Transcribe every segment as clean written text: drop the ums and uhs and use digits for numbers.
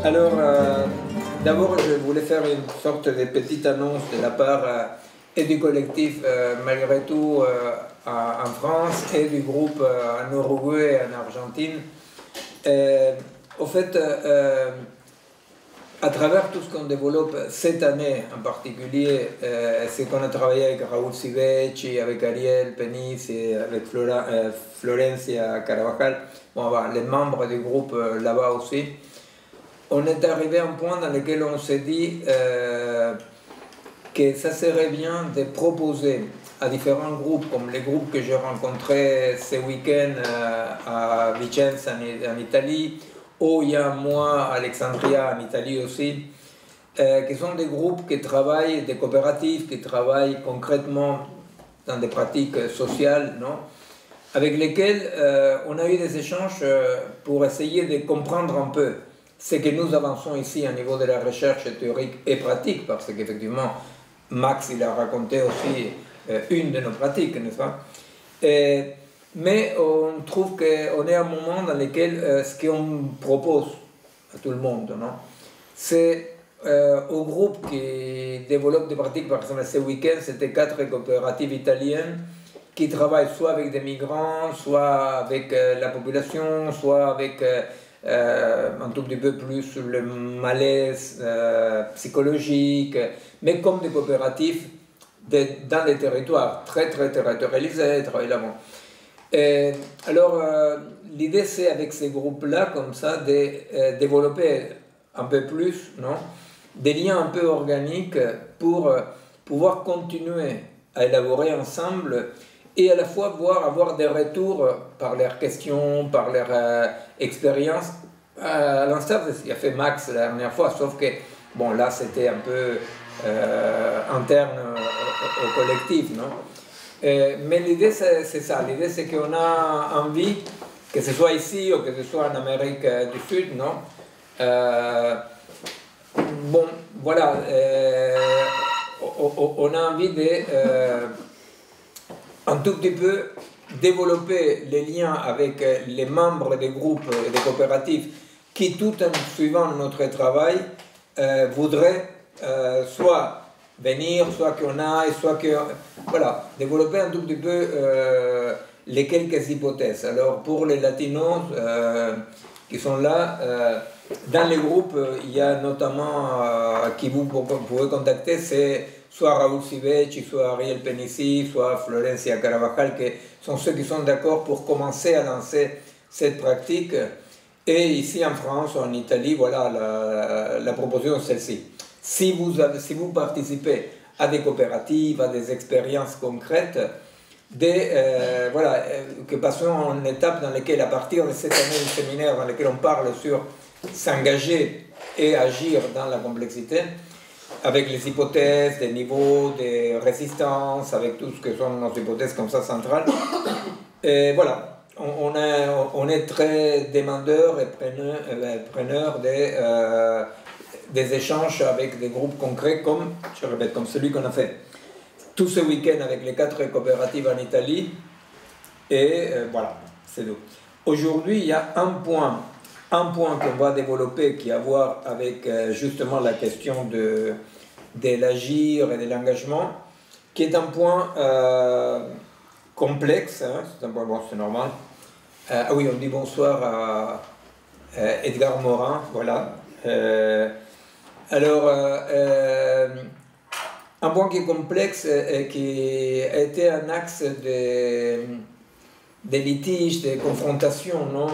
Alors, d'abord, je voulais faire une sorte de petite annonce de la part et du collectif, malgré tout, en France, et du groupe en Uruguay et en Argentine. Au fait, à travers tout ce qu'on développe cette année en particulier, c'est qu'on a travaillé avec Raúl Siveci, avec Ariel Penis et avec Florencia Carabajal, bon, voilà, les membres du groupe là-bas aussi. On est arrivé à un point dans lequel on s'est dit que ça serait bien de proposer à différents groupes, comme les groupes que j'ai rencontrés ce week-end à Vicenza en Italie, ou il y a un mois à Alexandria en Italie aussi, qui sont des groupes qui travaillent, des coopératives qui travaillent concrètement dans des pratiques sociales, non, avec lesquelles on a eu des échanges pour essayer de comprendre un peu ce que nous avançons ici au niveau de la recherche théorique et pratique, parce qu'effectivement, Max, il a raconté aussi une de nos pratiques, n'est-ce pas? Mais on trouve qu'on est à un moment dans lequel ce qu'on propose à tout le monde, non, c'est au groupe qui développe des pratiques, par exemple ce week-end, c'était 4 coopératives italiennes qui travaillent soit avec des migrants, soit avec la population, soit avec un tout petit peu plus sur le malaise psychologique, mais comme des coopératives dans les territoires, très territorialisés, très là-bas. Alors, l'idée c'est avec ces groupes-là, comme ça, de développer un peu plus, non, des liens un peu organiques pour pouvoir continuer à élaborer ensemble et à la fois avoir des retours par leurs questions, par leur expérience, à l'instar de ce qu'a fait Max la dernière fois, sauf que, bon, là c'était un peu interne au collectif, non? Mais l'idée c'est ça, l'idée c'est qu'on a envie, que ce soit ici ou que ce soit en Amérique du Sud, non? Bon, voilà, on a envie de un tout petit peu développer les liens avec les membres des groupes et des coopératives qui, tout en suivant notre travail, voudraient soit venir, soit qu'on aille, soit que... Voilà, développer un tout petit peu les quelques hypothèses. Alors, pour les latinos qui sont là, dans les groupes, il y a notamment qui vous pouvez contacter, c'est soit Raúl Siveci, soit Ariel Penissi, soit Florencia Carabajal, qui sont ceux qui sont d'accord pour commencer à lancer cette pratique. Et ici en France ou en Italie, voilà, la proposition est celle-ci. Si vous participez à des coopératives, à des expériences concrètes, voilà, que passons en une étape dans laquelle, à partir de cette année du séminaire dans lequel on parle sur s'engager et agir dans la complexité, avec les hypothèses, des niveaux, des résistances, avec tout ce que sont nos hypothèses comme ça centrales. Et voilà, on est très demandeurs et preneurs des échanges avec des groupes concrets, comme, je répète, comme celui qu'on a fait tout ce week-end avec les 4 coopératives en Italie. Et voilà, c'est tout. Aujourd'hui, il y a un point qu'on va développer qui a à voir avec justement la question de l'agir et de l'engagement, qui est un point complexe, hein, c'est un point, bon, c'est normal. Ah oui, on dit bonsoir à Edgar Morin, voilà. Alors, un point qui est complexe et qui a été un axe des litiges, des confrontations, non,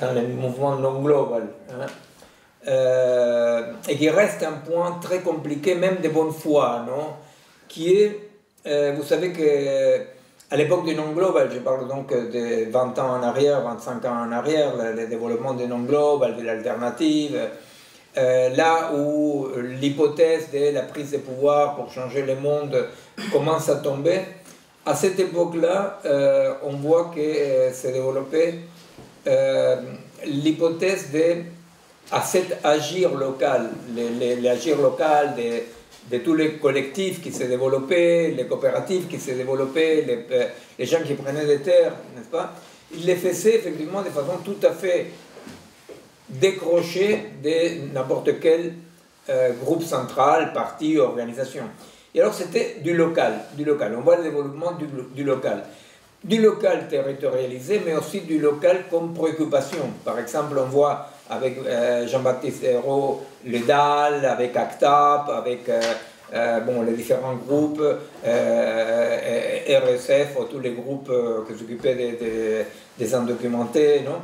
dans le mouvement non global, hein, et qui reste un point très compliqué, même de bonne foi, non, qui est, vous savez que à l'époque du non global, je parle donc de 20 ans en arrière, 25 ans en arrière, le développement du non global, de l'alternative, là où l'hypothèse de la prise de pouvoir pour changer le monde commence à tomber. À cette époque-là, on voit que s'est développée l'hypothèse à cet agir local, l'agir local de tous les collectifs qui s'est développé, les coopératives qui s'est développé, les gens qui prenaient des terres, n'est-ce pas? Ils les faisaient effectivement de façon tout à fait décroché de n'importe quel groupe central, parti, organisation. Et alors c'était du local. On voit le développement du local. Du local territorialisé, mais aussi du local comme préoccupation. Par exemple, on voit avec Jean-Baptiste Ayrault le DAL, avec ACTAP, avec les différents groupes, RSF, tous les groupes qui s'occupaient des indocumentés, non?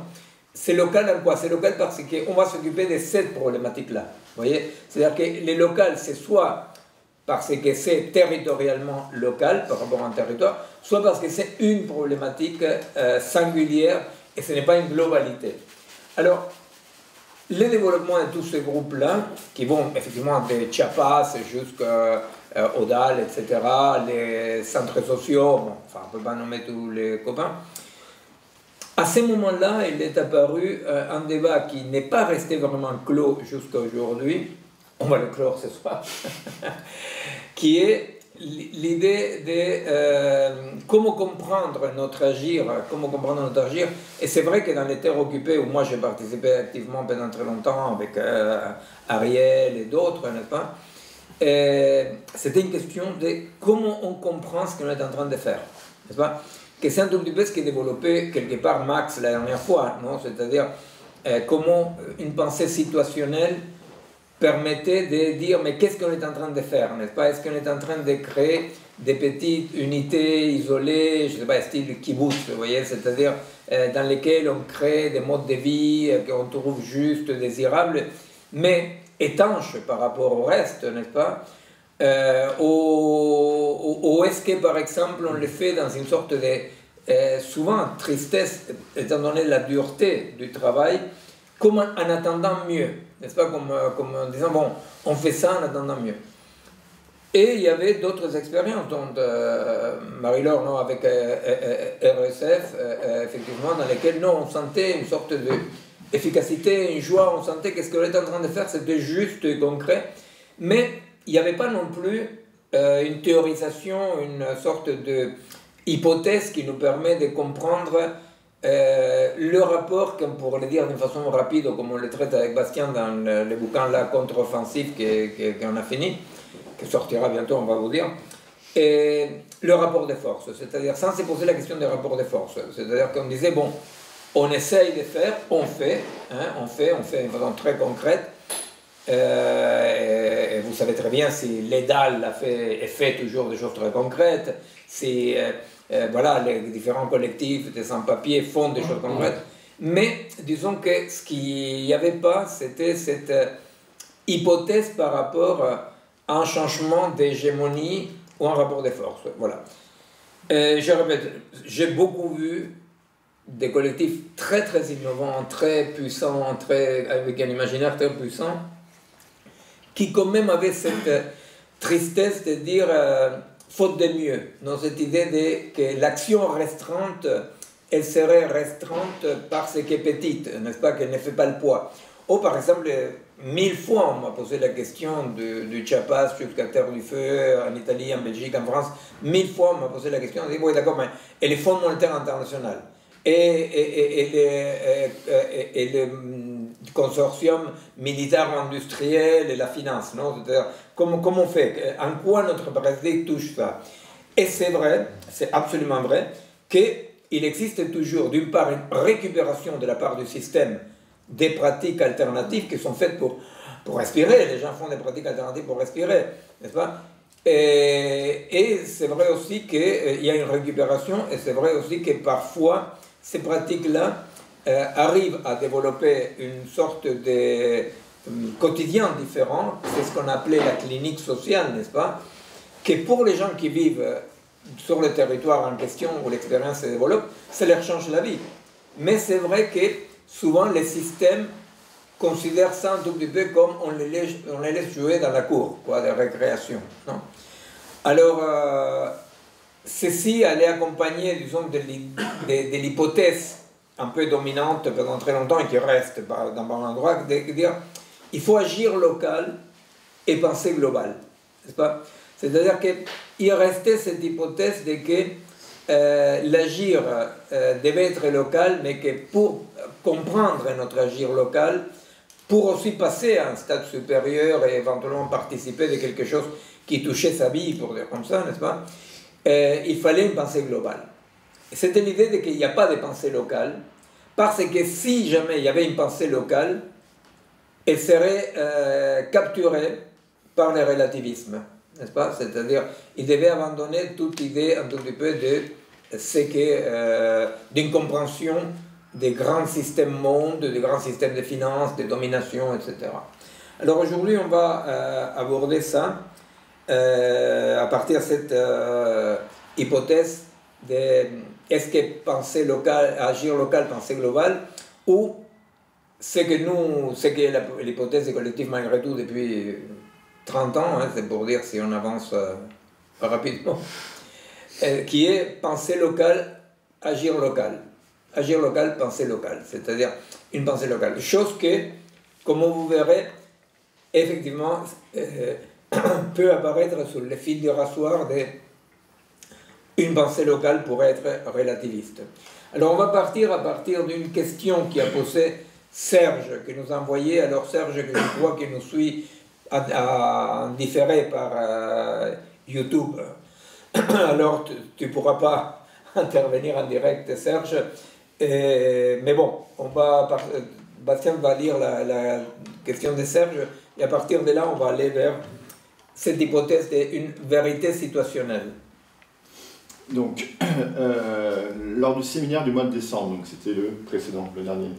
C'est local en quoi? C'est local parce qu'on va s'occuper de cette problématique-là. Vous voyez? C'est-à-dire que les locales, c'est soit parce que c'est territorialement local par rapport à un territoire, soit parce que c'est une problématique singulière et ce n'est pas une globalité. Alors, le développement de tous ces groupes-là, qui vont effectivement de Chiapas jusqu'au DAL, etc., les centres sociaux, bon, enfin, on ne peut pas nommer tous les copains, à ce moment-là, il est apparu un débat qui n'est pas resté vraiment clos jusqu'à aujourd'hui, on va le clore ce soir, qui est l'idée de comment comprendre notre agir, et c'est vrai que dans les terres occupées, où moi j'ai participé activement pendant très longtemps avec Ariel et d'autres, n'est-ce pas, c'était une question de comment on comprend ce qu'on est en train de faire, n'est-ce pas, que c'est un tout petit peu ce qui est développé quelque part Max la dernière fois, non, c'est-à-dire comment une pensée situationnelle permettait de dire mais qu'est-ce qu'on est en train de faire, n'est-ce pas? Est-ce qu'on est en train de créer des petites unités isolées, je ne sais pas, style kibbutz, vous voyez, c'est-à-dire dans lesquelles on crée des modes de vie qu'on trouve juste désirables, mais étanches par rapport au reste, n'est-ce pas? Ou est-ce que par exemple on le fait dans une sorte de souvent tristesse, étant donné la dureté du travail, comme en attendant mieux, n'est-ce pas, comme en disant, bon, on fait ça en attendant mieux. Et il y avait d'autres expériences, dont Marie-Laure, non, avec RSF, effectivement, dans lesquelles, non, on sentait une sorte d'efficacité, une joie, on sentait que ce qu'on était en train de faire, c'était juste et concret, mais il n'y avait pas non plus une théorisation, une sorte d'hypothèse qui nous permet de comprendre le rapport, comme pour le dire d'une façon rapide, comme on le traite avec Bastien dans le bouquin La contre-offensive qu'on a fini, qui sortira bientôt, on va vous dire, et le rapport de force, c'est-à-dire sans se poser la question des rapports de force, c'est-à-dire qu'on disait, bon, on essaye de faire, on fait d'une façon très concrète, et vous savez très bien si l'EDAL fait toujours des choses très concrètes, si voilà, les différents collectifs des sans-papiers font des choses concrètes, mais disons que ce qu'il n'y avait pas, c'était cette hypothèse par rapport à un changement d'hégémonie ou un rapport de force. Voilà. Je répète, j'ai beaucoup vu des collectifs très très innovants, très puissants, avec un imaginaire très puissant, qui quand même avaient cette tristesse de dire faute de mieux, dans cette idée que l'action restreinte, elle serait restreinte parce qu'elle est petite, n'est-ce pas, qu'elle ne fait pas le poids. Ou par exemple, 1000 fois on m'a posé la question du Chiapas jusqu'à Terre du Feu, en Italie, en Belgique, en France, 1000 fois on m'a posé la question, on dit, oui d'accord, mais et les fonds monétaires internationaux et le consortium militaire-industriel et la finance, non? C'est-à-dire, comment on fait? En quoi notre Brésil touche ça? Et c'est vrai, c'est absolument vrai, qu'il existe toujours, d'une part, une récupération de la part du système des pratiques alternatives qui sont faites pour respirer. Les gens font des pratiques alternatives pour respirer, n'est-ce pas? Et c'est vrai aussi qu'il y a une récupération, et c'est vrai aussi que parfois, ces pratiques-là arrivent à développer une sorte de quotidien différent, c'est ce qu'on appelait la clinique sociale, n'est-ce pas? Que pour les gens qui vivent sur le territoire en question où l'expérience se développe, ça leur change la vie. Mais c'est vrai que souvent les systèmes considèrent ça un tout petit peu comme on les laisse jouer dans la cour, quoi, de récréation. Non? Alors, ceci allait accompagner, disons, de l'hypothèse un peu dominante pendant très longtemps et qui reste dans bon endroit, de dire il faut agir local et penser global, n'est-ce pas? C'est-à-dire qu'il restait cette hypothèse de que l'agir devait être local, mais que comprendre notre agir local pour aussi passer à un stade supérieur et éventuellement participer de quelque chose qui touchait sa vie, pour dire comme ça, n'est-ce pas? Il fallait une pensée globale. C'était l'idée de qu'il n'y a pas de pensée locale, parce que si jamais il y avait une pensée locale, elle serait capturée par le relativisme, n'est-ce pas? C'est-à-dire, il devait abandonner toute idée un tout petit peu de ce que, d'une compréhension des grands systèmes mondes, des grands systèmes de finances, de domination, etc. Alors aujourd'hui, on va aborder ça à partir de cette hypothèse de est-ce que pensée locale, agir local, pensée globale, ou c'est que l'hypothèse est collective malgré tout depuis 30 ans, hein, c'est pour dire si on avance rapidement, qui est pensée locale, agir local. Agir local, pensée locale, c'est-à-dire une pensée locale. Chose que, comme vous verrez, effectivement, peut apparaître sur le fil du rasoir d'une pensée locale pour être relativiste. Alors on va partir à partir d'une question qui a posé Serge, qui nous a envoyé. Alors Serge, que je crois qu'il nous suit en différé par YouTube. Alors tu ne pourras pas intervenir en direct, Serge. Mais bon, Bastien va lire la question de Serge, et à partir de là, on va aller vers cette hypothèse d'une vérité situationnelle. Donc, lors du séminaire du mois de décembre, donc c'était le précédent, le dernier.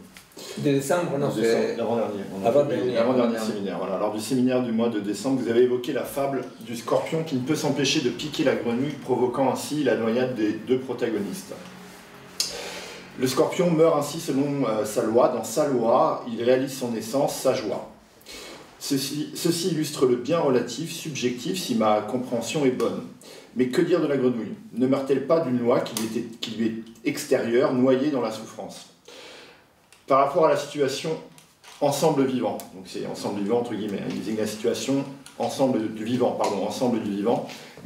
De décembre, non, c'est l'avant-dernier. L'avant-dernier séminaire. Voilà. Lors du séminaire du mois de décembre, vous avez évoqué la fable du scorpion qui ne peut s'empêcher de piquer la grenouille, provoquant ainsi la noyade des deux protagonistes. Le scorpion meurt ainsi selon sa loi. Dans sa loi, il réalise son essence, sa joie. Ceci illustre le bien relatif, subjectif, si ma compréhension est bonne. Mais que dire de la grenouille? Ne meurt-elle pas d'une loi qui lui est extérieure, noyée dans la souffrance? Par rapport à la situation ensemble vivant, donc c'est ensemble vivant entre guillemets, il désigne la situation ensemble du vivant,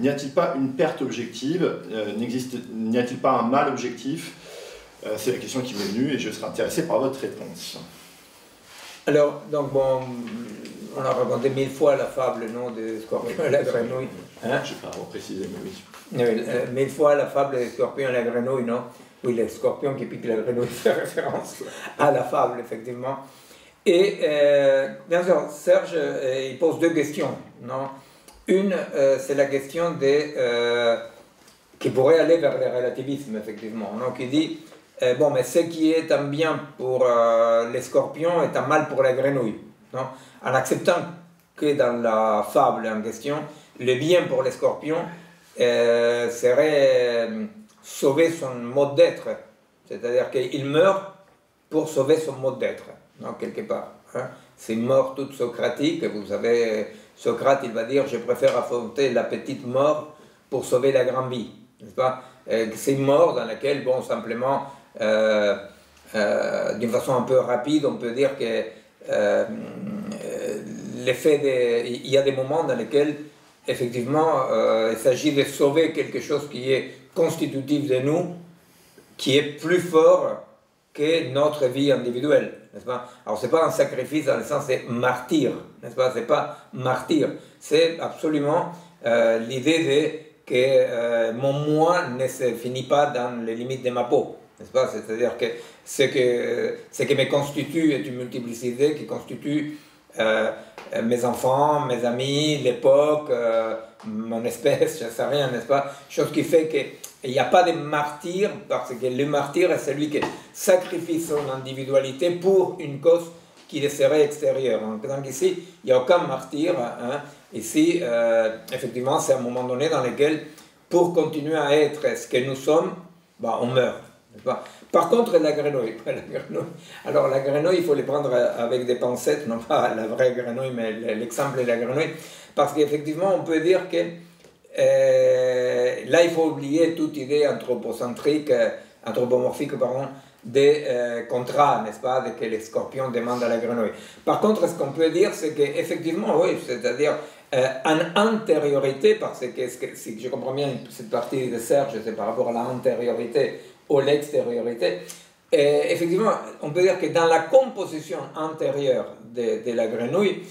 n'y a-t-il pas une perte objective? N'y a-t-il pas un mal objectif? C'est la question qui m'est venue et je serai intéressé par votre réponse. Alors, donc bon, on a raconté 1000 fois la fable, non, de scorpion et la grenouille. Hein? Je ne vais pas repréciser, mais oui. 1000 fois la fable des scorpions et la grenouille, non? Oui, les scorpions qui piquent la grenouille fait référence à la fable, effectivement. Et bien sûr, Serge, il pose deux questions, non? Une, c'est la question qui pourrait aller vers le relativisme, effectivement, non? Qui dit, bon, mais ce qui est un bien pour les scorpions est un mal pour la grenouille, non? En acceptant que dans la fable en question, le bien pour les scorpions serait sauver son mode d'être, c'est-à-dire qu'il meurt pour sauver son mode d'être, non, quelque part. Hein? C'est une mort toute socratique, vous savez, Socrate, il va dire, je préfère affronter la petite mort pour sauver la grande vie, n'est-ce pas? C'est une mort dans laquelle, bon, simplement, d'une façon un peu rapide, on peut dire que il y a des moments dans lesquels, effectivement, il s'agit de sauver quelque chose qui est constitutif de nous, qui est plus fort que notre vie individuelle, n'est-ce pas? Alors c'est pas un sacrifice dans le sens c'est martyr, n'est-ce pas? C'est pas martyr, c'est absolument l'idée de que mon moi ne se finit pas dans les limites de ma peau, n'est-ce pas? C'est-à-dire que ce qui me constitue est une multiplicité qui constitue mes enfants, mes amis, l'époque, mon espèce, je ne sais rien, n'est-ce pas? Chose qui fait qu'il n'y a pas de martyr, parce que le martyr est celui qui sacrifie son individualité pour une cause qui le serait extérieure. Donc ici, il n'y a aucun martyr. Hein. Ici, effectivement, c'est un moment donné dans lequel, pour continuer à être ce que nous sommes, bah, on meurt. N'est-ce pas? Par contre, la grenouille, alors la grenouille, il faut les prendre avec des pincettes, non pas la vraie grenouille, mais l'exemple de la grenouille, parce qu'effectivement, on peut dire que là, il faut oublier toute idée anthropomorphique, pardon, des contrats, n'est-ce pas, que les scorpions demandent à la grenouille. Par contre, ce qu'on peut dire, c'est qu'effectivement, oui, c'est-à-dire en antériorité, parce que si je comprends bien cette partie de Serge, c'est par rapport à l'antériorité ou l'extériorité, effectivement, on peut dire que dans la composition antérieure de la grenouille,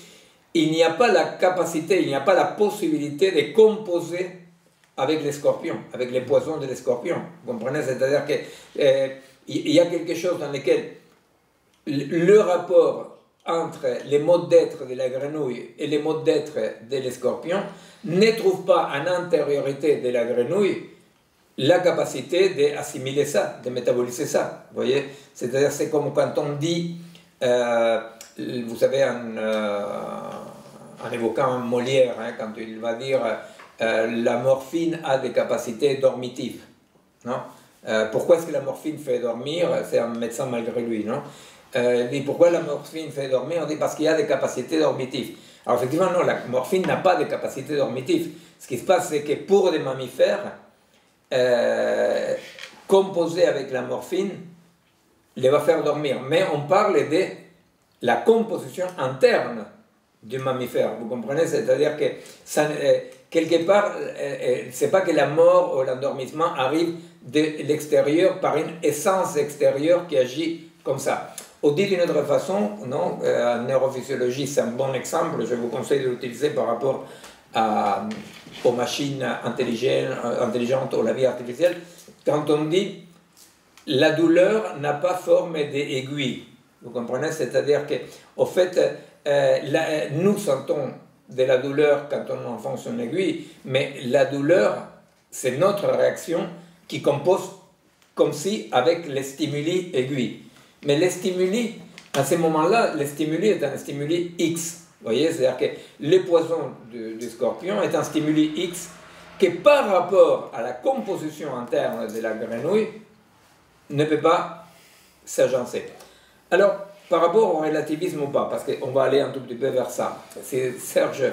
il n'y a pas la capacité, il n'y a pas la possibilité de composer avec les scorpions, avec les poisons des scorpions. Vous comprenez? C'est-à-dire qu'il y a quelque chose dans lequel le rapport entre les modes d'être de la grenouille et les modes d'être des scorpions ne trouve pas en antériorité de la grenouille la capacité d'assimiler ça, de métaboliser ça. Vous voyez? C'est-à-dire, c'est comme quand on dit, vous savez, en évoquant Molière, hein, quand il va dire la morphine a des capacités dormitives. Non? Pourquoi est-ce que la morphine fait dormir? C'est un médecin malgré lui, non? Il dit pourquoi la morphine fait dormir? On dit parce qu'il y a des capacités dormitives. Alors effectivement, non, la morphine n'a pas de capacités dormitives. Ce qui se passe, c'est que pour des mammifères, composer avec la morphine les va faire dormir. Mais on parle de la composition interne du mammifère. Vous comprenez? C'est-à-dire que ça, quelque part, c'est pas que la mort ou l'endormissement arrive de l'extérieur par une essence extérieure qui agit comme ça. Ou dit d'une autre façon, non, en neurophysiologie, c'est un bon exemple, je vous conseille de l'utiliser par rapport aux machines intelligentes ou la vie artificielle. Quand on dit la douleur n'a pas forme d'aiguille, vous comprenez? C'est-à-dire qu'au fait, nous sentons de la douleur quand on enfonce une aiguille, mais la douleur, c'est notre réaction qui compose comme si avec les stimuli aiguilles. Mais les stimuli, à ce moment-là, le stimuli est un stimuli X. Vous voyez, c'est-à-dire que le poison du scorpion est un stimuli X qui, par rapport à la composition interne de la grenouille, ne peut pas s'agencer. Alors, par rapport au relativisme ou pas, parce qu'on va aller un tout petit peu vers ça. Serge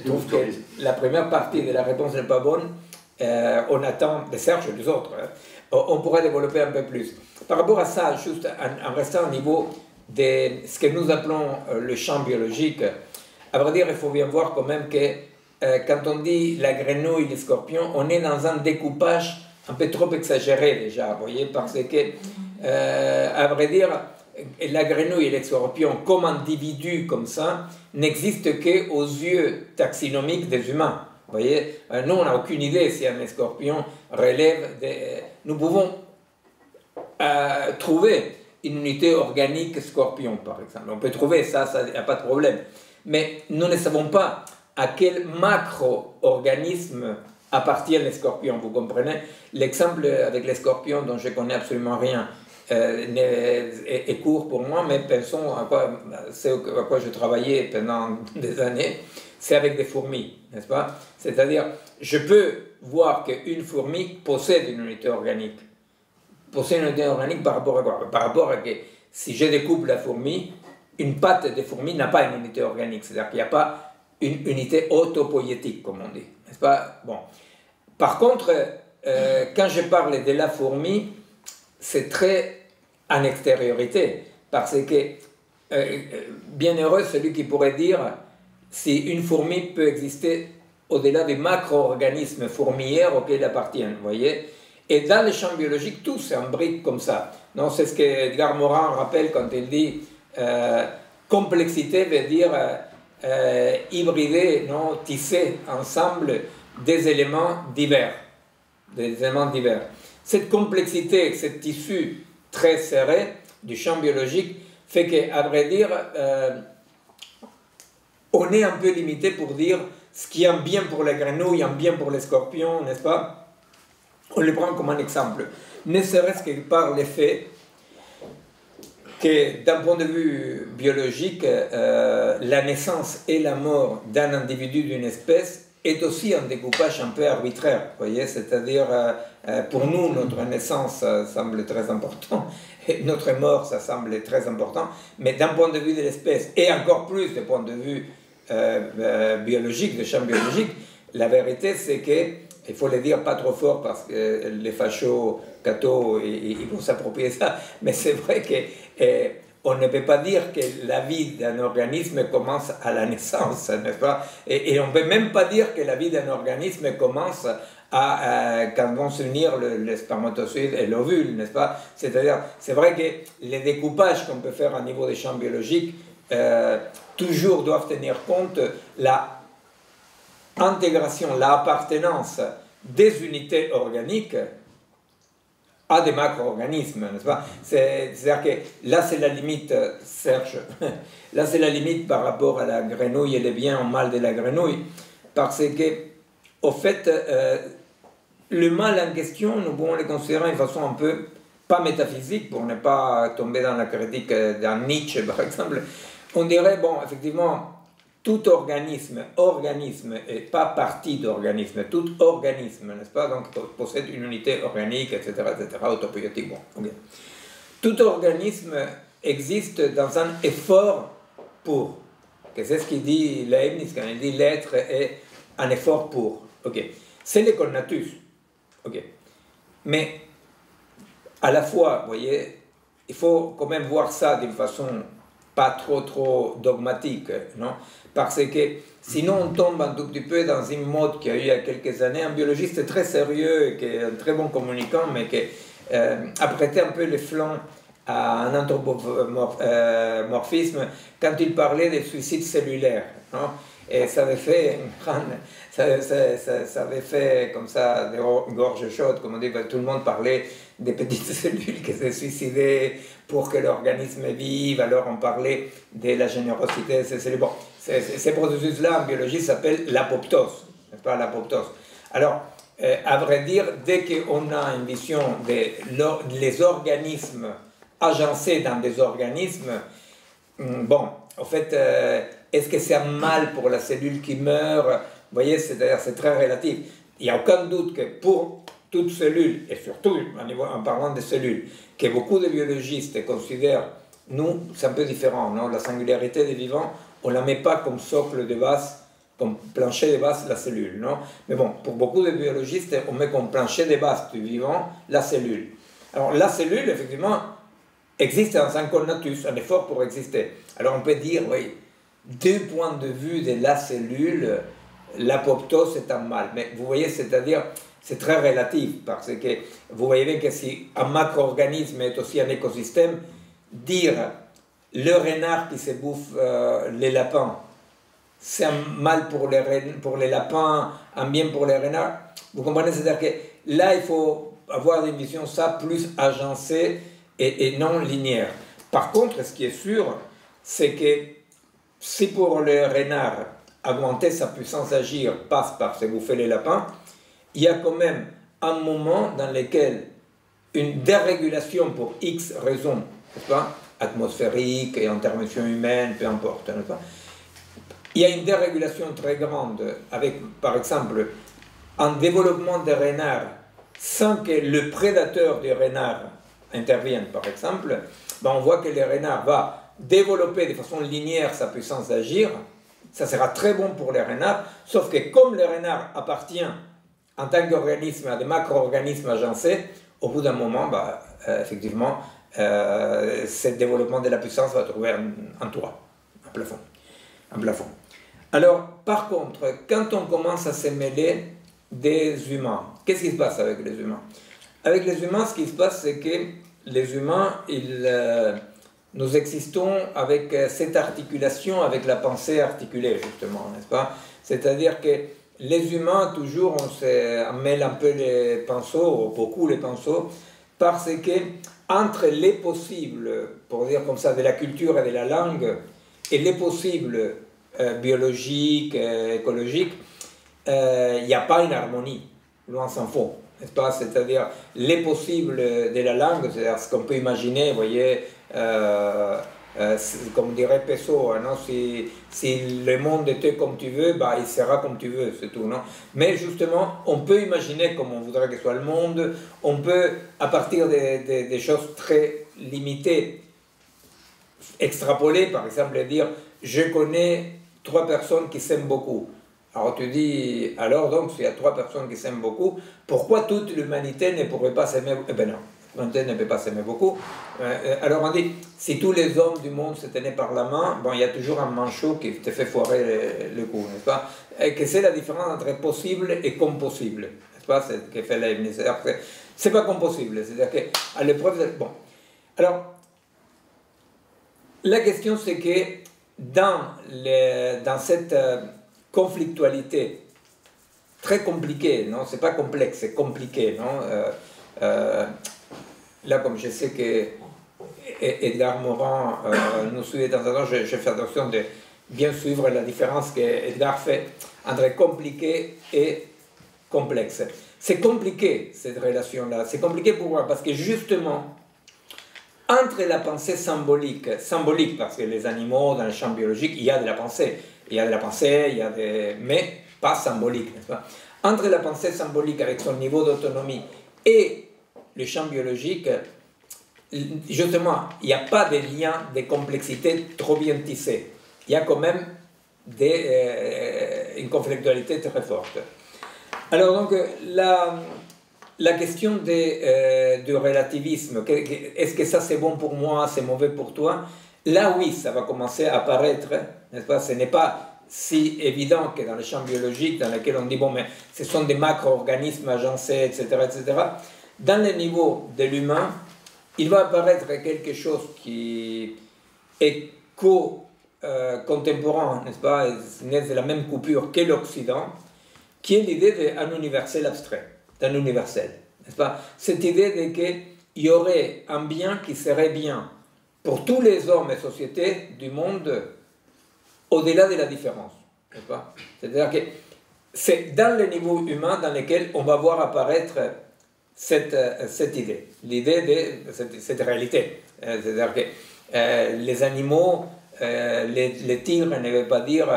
trouve que la première partie de la réponse n'est pas bonne. On attend de Serge et des autres. On pourrait développer un peu plus. Par rapport à ça, juste en restant au niveau de ce que nous appelons le champ biologique, à vrai dire, il faut bien voir quand même que quand on dit la grenouille, les scorpions, on est dans un découpage un peu trop exagéré déjà, vous voyez, parce que, à vrai dire, la grenouille et les scorpions comme individus comme ça n'existent qu'aux yeux taxinomiques des humains. Vous voyez, nous, on n'a aucune idée si un scorpion relève des... Nous pouvons trouver une unité organique scorpion, par exemple. On peut trouver ça, il n'y a pas de problème. Mais nous ne savons pas à quel macro-organisme appartiennent les scorpions, vous comprenez? L'exemple avec les scorpions, dont je ne connais absolument rien, est court pour moi, mais pensons à quoi je travaillais pendant des années, c'est avec des fourmis, n'est-ce pas? C'est-à-dire, je peux voir qu'une fourmi possède une unité organique. Possède une unité organique par rapport à quoi? Par rapport à que si je découpe la fourmi, une patte de fourmi n'a pas une unité organique, c'est-à-dire qu'il n'y a pas une unité autopoïétique, comme on dit, n'est-ce pas? Bon. Par contre, quand je parle de la fourmi, c'est très en extériorité, parce que bien heureux celui qui pourrait dire si une fourmi peut exister au-delà des macro-organismes fourmilières auxquels elle appartient, vous voyez? Et dans les champs biologiques, tout s'imbrique comme ça. Non, c'est ce que Edgar Morin rappelle quand il dit complexité veut dire hybrider, non, tisser ensemble des éléments divers. Des éléments divers. Cette complexité, ce tissu très serré du champ biologique fait qu'à vrai dire, on est un peu limité pour dire ce qui est un bien pour les grenouilles, un bien pour les scorpions, n'est-ce pas? On le prend comme un exemple. Ne serait-ce que par le fait que d'un point de vue biologique, la naissance et la mort d'un individu d'une espèce est aussi un découpage un peu arbitraire, vous voyez, c'est-à-dire pour nous, notre naissance semble très important, et notre mort, ça semble très important, mais d'un point de vue de l'espèce, et encore plus du point de vue biologique, de champ biologique, la vérité c'est que, il faut le dire pas trop fort parce que les fachos, cathos, ils vont s'approprier ça, mais c'est vrai que on ne peut pas dire que la vie d'un organisme commence à la naissance, n'est-ce pas? Et on ne peut même pas dire que la vie d'un organisme commence quand vont s'unir le spermatozoïde et l'ovule, n'est-ce pas? C'est-à-dire, c'est vrai que les découpages qu'on peut faire au niveau des champs biologiques toujours doivent tenir compte la intégration, l'appartenance des unités organiques à des macro-organismes, n'est-ce pas? C'est-à-dire que là, c'est la limite, Serge, là, c'est la limite par rapport à la grenouille et les biens en mâle de la grenouille, parce que, au fait, le mâle en question, nous pouvons le considérer d'une façon un peu, pas métaphysique, pour ne pas tomber dans la critique d'un Nietzsche, par exemple. On dirait, bon, effectivement, tout organisme et pas partie d'organisme, tout organisme, n'est-ce pas? Donc, possède une unité organique, etc., autopoïétique, bon, ok. Tout organisme existe dans un effort pour, que c'est ce qu'il dit Leibniz quand il dit l'être est un effort pour, ok. C'est le connatus, ok. Mais, à la fois, vous voyez, il faut quand même voir ça d'une façon pas trop dogmatique, non? Parce que sinon on tombe un tout petit peu dans une mode qu'il y a eu il y a quelques années, un biologiste très sérieux, qui est un très bon communicant, mais qui a prêté un peu les flancs à un anthropomorphisme quand il parlait des suicides cellulaires, non? Et ça avait fait ça avait fait comme ça des gorges chaudes, comme on dit, tout le monde parlait des petites cellules qui se suicidaient pour que l'organisme vive, alors on parlait de la générosité de ces cellules. Bon, ces processus-là en biologie s'appellent l'apoptose, n'est-ce pas, l'apoptose. Alors, à vrai dire, dès qu'on a une vision des organismes agencés dans des organismes, bon, en fait, est-ce que c'est un mal pour la cellule qui meurt? Vous voyez, c'est très relatif. Il n'y a aucun doute que pour toute cellule, et surtout en parlant de cellules, que beaucoup de biologistes considèrent, nous, c'est un peu différent, non? La singularité des vivants, on ne la met pas comme socle de base, comme plancher de base la cellule, non? Mais bon, pour beaucoup de biologistes, on met comme plancher de base du vivant la cellule. Alors la cellule, effectivement, existe dans un connatus, un effort pour exister. Alors on peut dire, oui, du point de vue de la cellule, l'apoptose est un mal. Mais vous voyez, c'est-à-dire, c'est très relatif, parce que vous voyez bien que si un macro-organisme est aussi un écosystème, dire le renard qui se bouffe les lapins, c'est un mal pour les lapins, un bien pour les renards. Vous comprenez? C'est-à-dire que là, il faut avoir une vision ça plus agencée et non linéaire. Par contre, ce qui est sûr, c'est que si pour le renard, augmenter sa puissance d'agir passe par se bouffer les lapins, il y a quand même un moment dans lequel une dérégulation pour X raisons, n'est-ce pas, atmosphérique et intervention humaine, peu importe, n'est-ce pas, il y a une dérégulation très grande avec, par exemple, un développement des renards sans que le prédateur du renard intervienne, par exemple, ben on voit que le renard va développer de façon linéaire sa puissance d'agir. Ça sera très bon pour les renards, sauf que comme le renard appartient en tant qu'organisme à des macro-organismes agencés, au bout d'un moment, bah, effectivement, ce développement de la puissance va trouver un toit, un plafond. Alors, par contre, quand on commence à se mêler des humains, qu'est-ce qui se passe avec les humains? Avec les humains, ce qui se passe, c'est que les humains, nous existons avec cette articulation, avec la pensée articulée, justement, n'est-ce pas? C'est-à-dire que les humains, toujours, on mêle un peu les pinceaux, beaucoup les pinceaux, parce que entre les possibles, pour dire comme ça, de la culture et de la langue, et les possibles biologiques, écologiques, il n'y a pas une harmonie, loin s'en faut, n'est-ce pas? C'est-à-dire, les possibles de la langue, c'est-à-dire ce qu'on peut imaginer, vous voyez, comme dirait Pessoa, non? Si le monde était comme tu veux, bah, il sera comme tu veux, c'est tout, non? Mais justement, on peut imaginer comme on voudrait que soit le monde, on peut, à partir des choses très limitées, extrapoler, par exemple, dire « je connais 3 personnes qui s'aiment beaucoup ». Alors tu dis, alors donc, s'il y a 3 personnes qui s'aiment beaucoup, pourquoi toute l'humanité ne pourrait pas s'aimer? Eh bien non. L'humanité ne peut pas s'aimer beaucoup. Alors on dit, si tous les hommes du monde se tenaient par la main, bon, il y a toujours un manchot qui te fait foirer le coup, n'est-ce pas? Et que c'est la différence entre possible et compossible, n'est-ce pas, c'est que fait Leibniz. C'est pas comme possible, c'est-à-dire qu'à l'épreuve, bon. Alors, la question c'est que dans cette conflictualité très compliquée, non, c'est pas complexe, c'est compliqué, non, là comme je sais que Edgar Morin nous suit de temps en temps, je fais attention de bien suivre la différence qu'Edgar fait entre compliqué et complexe. C'est compliqué cette relation-là, c'est compliqué pourquoi? Parce que justement, entre la pensée symbolique parce que les animaux dans le champ biologique, il y a de la pensée, mais pas symbolique, n'est-ce pas? Entre la pensée symbolique avec son niveau d'autonomie et le champ biologique, justement, il n'y a pas de lien de complexité trop bien tissé. Il y a quand même une conflictualité très forte. Alors donc, la question du relativisme, est-ce que ça c'est bon pour moi, c'est mauvais pour toi? Là oui, ça va commencer à apparaître, n'est-ce pas? Ce n'est pas si évident que dans le champ biologique, dans lequel on dit, bon, mais ce sont des macro-organismes agencés, etc., etc. Dans le niveau de l'humain, il va apparaître quelque chose qui est contemporain, n'est-ce pas, né de la même coupure que l'Occident, qui est l'idée d'un universel abstrait, d'un universel, n'est-ce pas? Cette idée qu'il y aurait un bien qui serait bien pour tous les hommes et sociétés du monde au-delà de la différence, n'est-ce pas? C'est-à-dire que c'est dans le niveau humain dans lequel on va voir apparaître cette idée, l'idée de cette réalité. C'est-à-dire que les animaux, les tigres ne veulent pas dire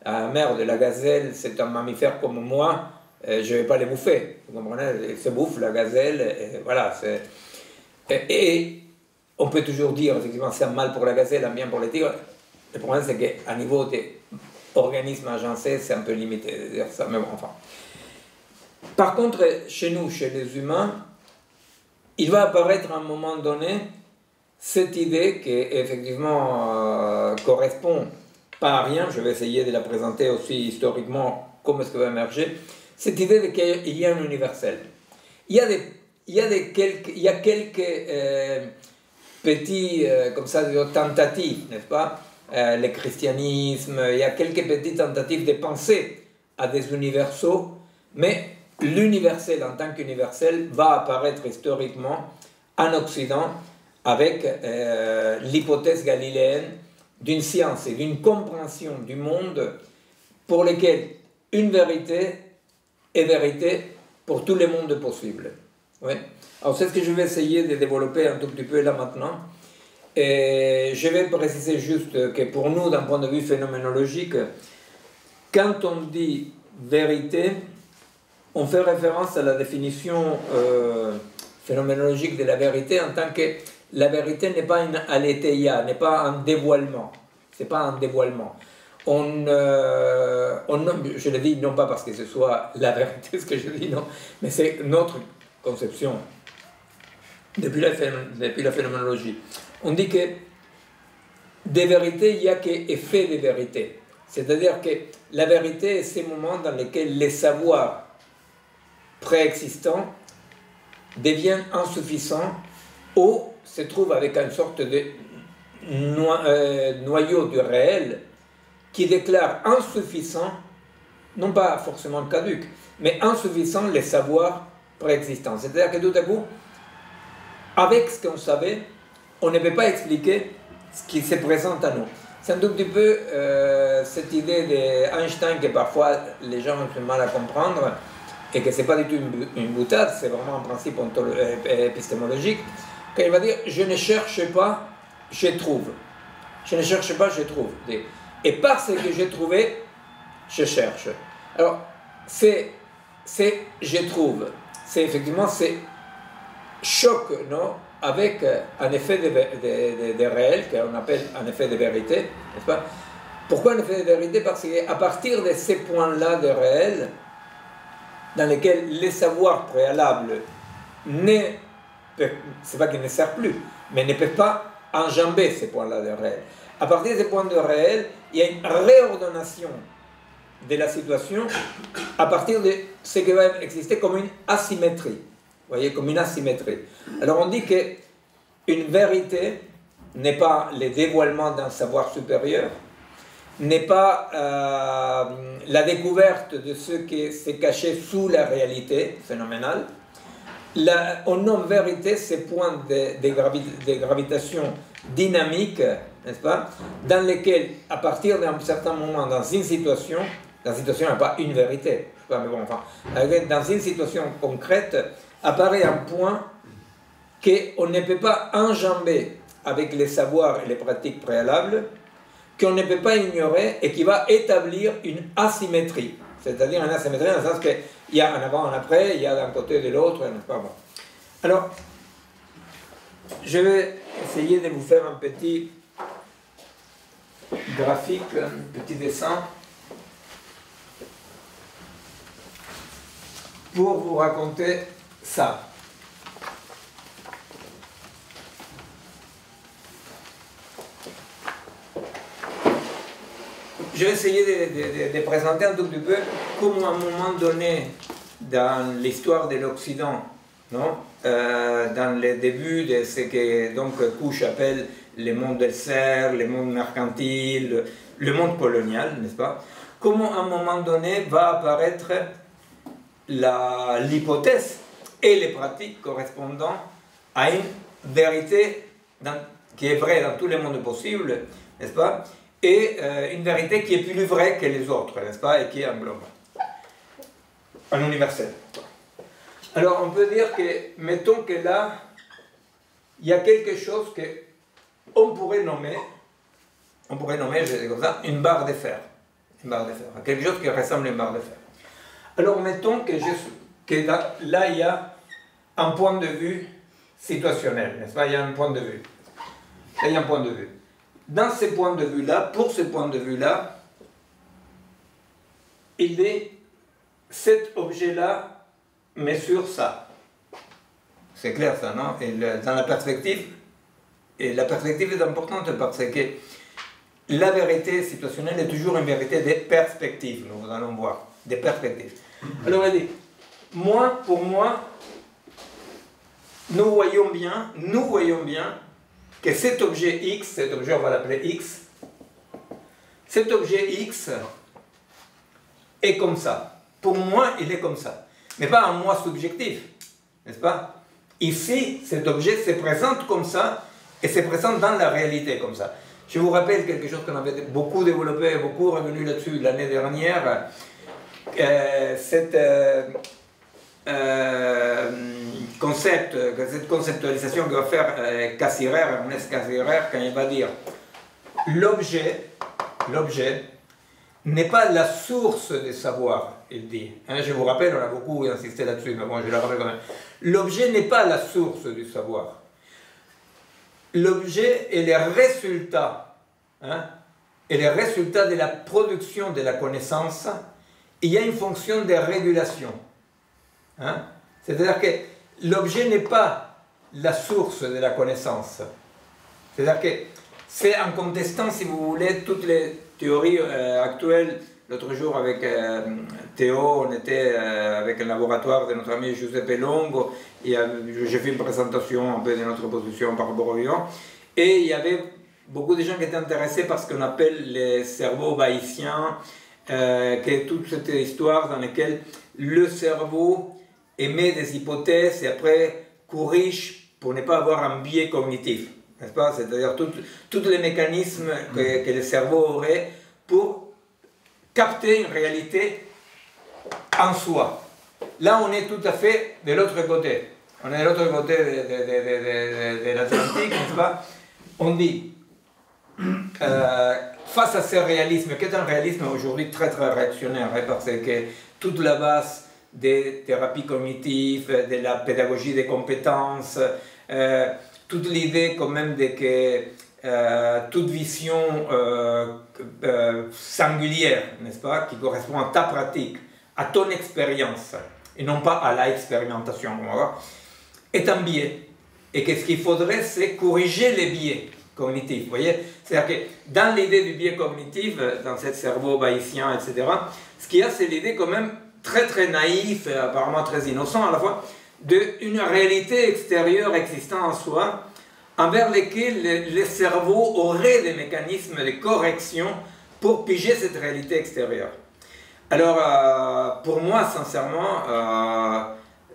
ah merde, la gazelle c'est un mammifère comme moi, je ne vais pas les bouffer. Vous comprenez? Ils se bouffent la gazelle, et voilà. Et on peut toujours dire, effectivement, c'est un mal pour la gazelle, un bien pour les tigres. Le problème, c'est qu'à niveau des organismes agencés, c'est un peu limité de dire ça, mais bon, enfin. Par contre, chez nous, chez les humains, il va apparaître à un moment donné cette idée qui, effectivement, correspond pas à rien, je vais essayer de la présenter aussi historiquement, comment est-ce qu'elle va émerger, cette idée qu'il y a un universel. Il y a quelques petits, comme ça, tentatives, n'est-ce pas? Le christianisme, il y a quelques petites tentatives de penser à des universaux, mais l'universel en tant qu'universel va apparaître historiquement en Occident avec l'hypothèse galiléenne d'une science et d'une compréhension du monde pour lesquelles une vérité est vérité pour tous les mondes possibles. Oui. Alors c'est ce que je vais essayer de développer un tout petit peu là maintenant. Et je vais préciser juste que pour nous, d'un point de vue phénoménologique, quand on dit vérité, on fait référence à la définition phénoménologique de la vérité en tant que la vérité n'est pas une aletheia, n'est pas un dévoilement. C'est pas un dévoilement. Je le dis non pas parce que ce soit la vérité ce que je dis, non, mais c'est notre conception depuis la phénoménologie. On dit que des vérités, il n'y a qu'effet de vérité. C'est-à-dire que la vérité est ces moments dans lesquels les savoirs préexistants deviennent insuffisants ou se trouvent avec une sorte de noyau du réel qui déclare insuffisant, non pas forcément caduc, mais insuffisant les savoirs préexistants. C'est-à-dire que tout à coup, avec ce qu'on savait, on ne peut pas expliquer ce qui se présente à nous. C'est un tout petit peu cette idée d'Einstein que parfois les gens ont du mal à comprendre et que ce n'est pas du tout une boutade, c'est vraiment un principe épistémologique, quand il va dire « je ne cherche pas, je trouve ». Je ne cherche pas, je trouve. Et parce que j'ai trouvé, je cherche. Alors, c'est je trouve. C'est effectivement, c'est choc, non, avec un effet de réel, qu'on appelle un effet de vérité, n'est-ce pas? Pourquoi un effet de vérité? Parce qu'à partir de ces points-là de réel, dans lesquels les savoirs préalables c'est pas qu'ils ne servent plus, mais ne peuvent pas enjamber ces points-là de réel. À partir de ces points de réel, il y a une réordination de la situation à partir de ce qui va exister comme une asymétrie. Vous voyez, comme une asymétrie. Alors on dit qu'une vérité n'est pas le dévoilement d'un savoir supérieur, n'est pas la découverte de ce qui s'est caché sous la réalité phénoménale. On nomme vérité ces points de gravitation dynamique, n'est-ce pas, dans lesquels, à partir d'un certain moment, dans une situation n'a pas une vérité, je sais pas, mais bon, enfin, dans une situation concrète, apparaît un point qu'on ne peut pas enjamber avec les savoirs et les pratiques préalables, qu'on ne peut pas ignorer et qui va établir une asymétrie. C'est-à-dire une asymétrie dans le sens qu'il y a un avant, un après, il y a d'un côté et de l'autre, n'est-ce pas bon. Alors, je vais essayer de vous faire un petit graphique, un petit dessin, pour vous raconter ça. Je vais essayer de présenter un tout petit peu comment à un moment donné, dans l'histoire de l'Occident, non, dans les débuts de ce que donc Couche appelle le monde del ser, le monde mercantile, le monde colonial, n'est-ce pas? Comment à un moment donné va apparaître l'hypothèse et les pratiques correspondant à une vérité qui est vraie dans tous les mondes possibles, n'est-ce pas? Et une vérité qui est plus vraie que les autres, n'est-ce pas? Et qui englobe un universel. Alors on peut dire que, mettons que là, il y a quelque chose qu'on pourrait nommer, je dis comme ça, une barre de fer. Une barre de fer. Quelque chose qui ressemble à une barre de fer. Alors mettons que là, il y a un point de vue situationnel, n'est-ce pas? Il y a un point de vue. Là, il y a un point de vue. Dans ce point de vue-là, pour ce point de vue-là, il dit, cet objet-là mesure ça. C'est clair ça, non? Et dans la perspective est importante parce que la vérité situationnelle est toujours une vérité des perspectives, nous allons voir, des perspectives. Alors il dit, pour moi, nous voyons bien que cet objet X, cet objet on va l'appeler X, cet objet X est comme ça. Pour moi, il est comme ça. Mais pas un moi subjectif, n'est-ce pas? Ici, cet objet se présente comme ça et se présente dans la réalité comme ça. Je vous rappelle quelque chose qu'on avait beaucoup développé, beaucoup revenu là-dessus l'année dernière. Cette conceptualisation que va faire Ernest Cassirer, quand il va dire l'objet n'est pas la source des savoirs, il dit. Je vous rappelle, on a beaucoup insisté là-dessus, mais bon, je le rappelle quand même. L'objet n'est pas la source du savoir. L'objet est le résultat, de la production de la connaissance. Il y a une fonction de régulation. C'est-à-dire que l'objet n'est pas la source de la connaissance. C'est-à-dire que c'est en contestant, si vous voulez, toutes les théories actuelles. L'autre jour, avec Théo, on était avec un laboratoire de notre ami Giuseppe Longo, et j'ai fait une présentation un peu de notre position par rapport au vivant, et il y avait beaucoup de gens qui étaient intéressés par ce qu'on appelle les cerveaux bayésiens, qui est toute cette histoire dans laquelle le cerveau émet des hypothèses et après corrige pour ne pas avoir un biais cognitif, n'est-ce pas? C'est-à-dire tous les mécanismes que le cerveau aurait pour capter une réalité en soi. Là, on est tout à fait de l'autre côté. On est de l'autre côté de l'Atlantique, n'est-ce pas? On dit, face à ce réalisme, qui est un réalisme aujourd'hui très très réactionnaire, parce que toute la base des thérapies cognitives, de la pédagogie des compétences, toute l'idée quand même de que toute vision singulière, n'est-ce pas, qui correspond à ta pratique, à ton expérience, et non pas à la expérimentation, est un biais. Et qu'est-ce qu'il faudrait, c'est corriger les biais. cognitif. Vous voyez? C'est-à-dire que dans l'idée du biais cognitif, dans ce cerveau bayésien, etc., ce qu'il y a, c'est l'idée quand même très très naïf et apparemment très innocent à la fois, d'une réalité extérieure existant en soi, envers lesquelles le cerveau aurait des mécanismes de correction pour piger cette réalité extérieure. Alors, pour moi, sincèrement,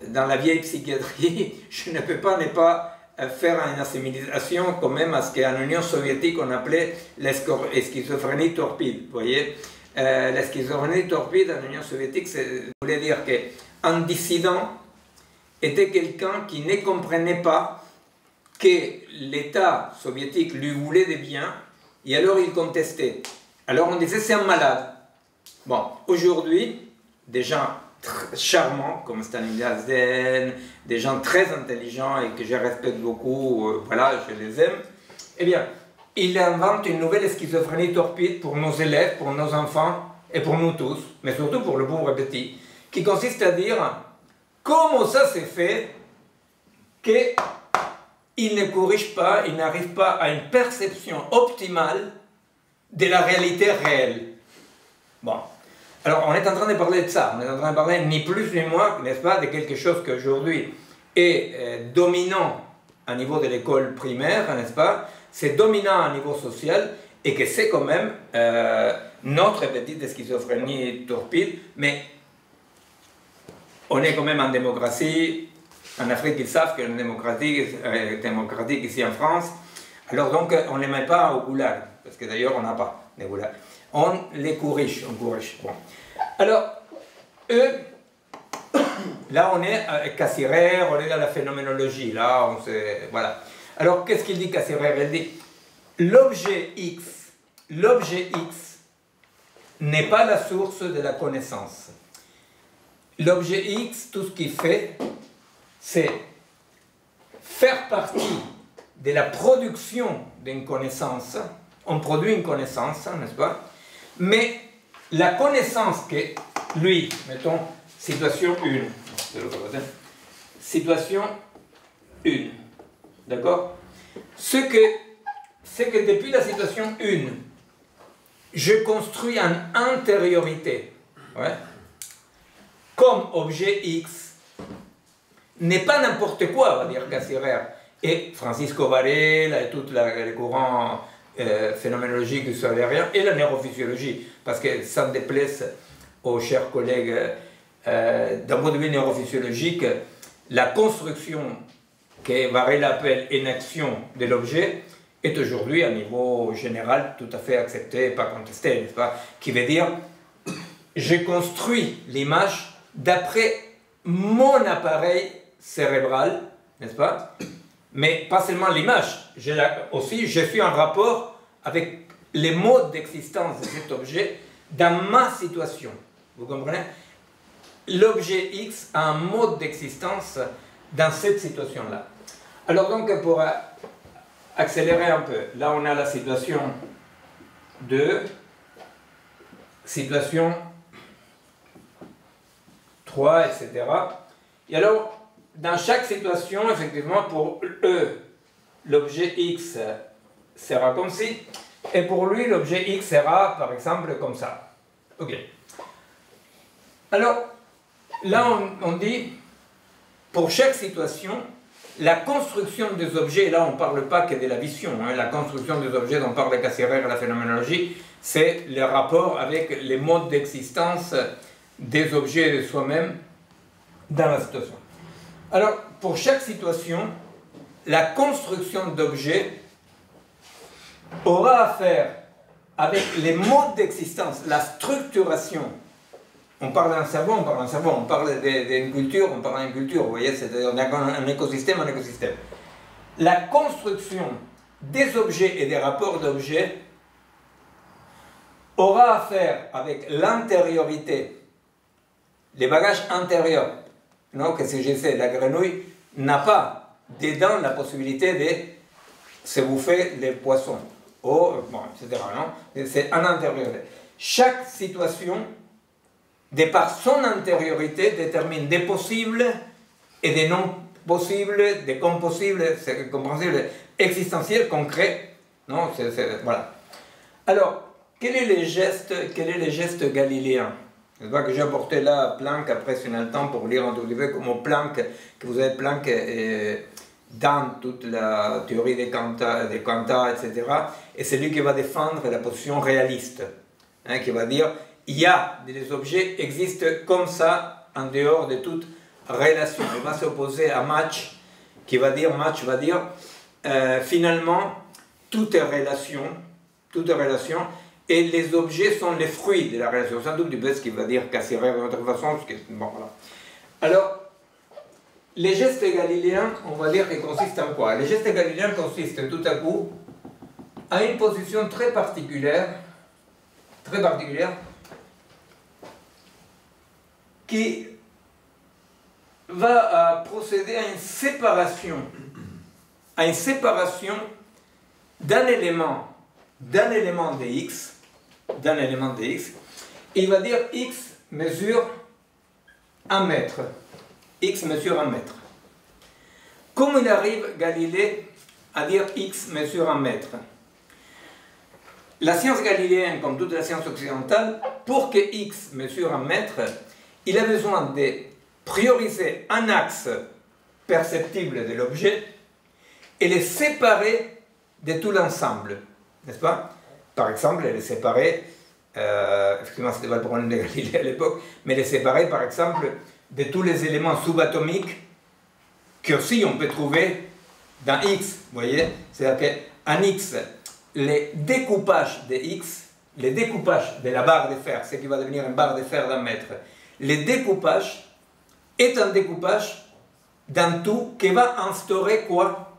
dans la vieille psychiatrie, je ne peux pas ne pas faire une assimilation quand même à ce qu'en Union soviétique on appelait la schizophrénie torpide. Vous voyez, la schizophrénie torpide en Union soviétique, ça voulait dire qu'un dissident était quelqu'un qui ne comprenait pas que l'État soviétique lui voulait des biens, et alors il contestait. Alors on disait c'est un malade. Bon, aujourd'hui, des gens charmants comme Stanislas Zen, des gens très intelligents et que je respecte beaucoup, voilà, je les aime, eh bien, il invente une nouvelle schizophrénie torpide pour nos élèves, pour nos enfants et pour nous tous, mais surtout pour le pauvre petit, qui consiste à dire comment ça s'est fait qu'il ne corrige pas, il n'arrive pas à une perception optimale de la réalité réelle. Bon. Alors, on est en train de parler de ça, on est en train de parler ni plus ni moins, n'est-ce pas, de quelque chose qui aujourd'hui est dominant à niveau de l'école primaire, n'est-ce pas, c'est dominant à niveau social, et que c'est quand même notre petite schizophrénie torpide, mais on est quand même en démocratie, en Afrique ils savent que la démocratie est démocratique ici en France, alors donc on ne les met pas au goulag, parce que d'ailleurs on n'a pas de goulag. On les corrige, on corrige. Bon. Alors, eux, là on est avec Cassirer, on est dans la phénoménologie, là on sait, voilà. Alors qu'est-ce qu'il dit Cassirer? Il dit, l'objet X n'est pas la source de la connaissance. L'objet X, tout ce qu'il fait, c'est faire partie de la production d'une connaissance. On produit une connaissance, n'est-ce pas? Mais la connaissance que lui, mettons, situation 1, situation 1, d'accord? C'est que depuis la situation 1, je construis une intériorité, ouais, comme objet X, n'est pas n'importe quoi, va dire Cassirer. Et Francisco Varela et tout le courant phénoménologique du solaire et la neurophysiologie, parce que ça me déplaise aux chers collègues, d'un point de vue neurophysiologique, la construction que Varela appelle énaction de l'objet est aujourd'hui à niveau général tout à fait accepté, pas contesté, n'est-ce pas? Qui veut dire, je construis l'image d'après mon appareil cérébral, n'est-ce pas? Mais pas seulement l'image, aussi je suis en rapport avec les modes d'existence de cet objet dans ma situation. Vous comprenez? L'objet X a un mode d'existence dans cette situation-là. Alors donc pour accélérer un peu, là on a la situation 2, situation 3, etc. Et alors, dans chaque situation, effectivement, pour eux, l'objet X sera comme ci, et pour lui, l'objet X sera, par exemple, comme ça. Ok. Alors, là, on dit, pour chaque situation, la construction des objets, et là, on ne parle pas que de la vision, hein, la construction des objets dont parle Cassirer et la phénoménologie, c'est le rapport avec les modes d'existence des objets de soi-même dans la situation. Alors, pour chaque situation, la construction d'objets aura à faire avec les modes d'existence, la structuration. On parle d'un cerveau, on parle d'un cerveau, on parle d'une culture, on parle d'une culture, vous voyez, c'est-à-dire un écosystème, un écosystème. La construction des objets et des rapports d'objets aura à faire avec l'antériorité, les bagages antérieurs. Non, que si j'essaie, la grenouille n'a pas dedans la possibilité de se bouffer les poissons, bon, etc. C'est en antériorité. Chaque situation, de par son antériorité, détermine des possibles et des non possibles, des compossibles, compréhensibles, existentiels, concrets, Non, voilà. Alors, quels sont les gestes galiléens? Je vois que j'ai apporté là Planck, après si on a le temps pour lire un tout petit peu comment Planck, que vous avez Planck dans toute la théorie des quanta, etc. Et c'est lui qui va défendre la position réaliste, hein, qui va dire il y a des objets existent comme ça en dehors de toute relation. Il va s'opposer à Mach, qui va dire, finalement, tout est relation, et les objets sont les fruits de la relation. Sans doute du peu ce qu'il va dire Cassirer de notre façon. Bon, voilà. Alors, les gestes galiléens, on va dire qu'ils consistent en quoi? Les gestes galiléens consistent tout à coup à une position très particulière, qui va procéder à une séparation d'un élément de x, il va dire x mesure 1 mètre. X mesure 1 mètre. Comment il arrive, Galilée, à dire x mesure 1 mètre? La science galiléenne, comme toute la science occidentale, pour que x mesure 1 mètre, il a besoin de prioriser un axe perceptible de l'objet et les séparer de tout l'ensemble, n'est-ce pas? Par exemple, les séparer, effectivement c'était pas le problème de Galilée à l'époque, mais les séparer par exemple de tous les éléments subatomiques qu'aussi on peut trouver dans X, vous voyez? C'est-à-dire qu'en X, les découpages de X, les découpages de la barre de fer, ce qui va devenir une barre de fer d'1 mètre, les découpages est un découpage dans tout qui va instaurer quoi?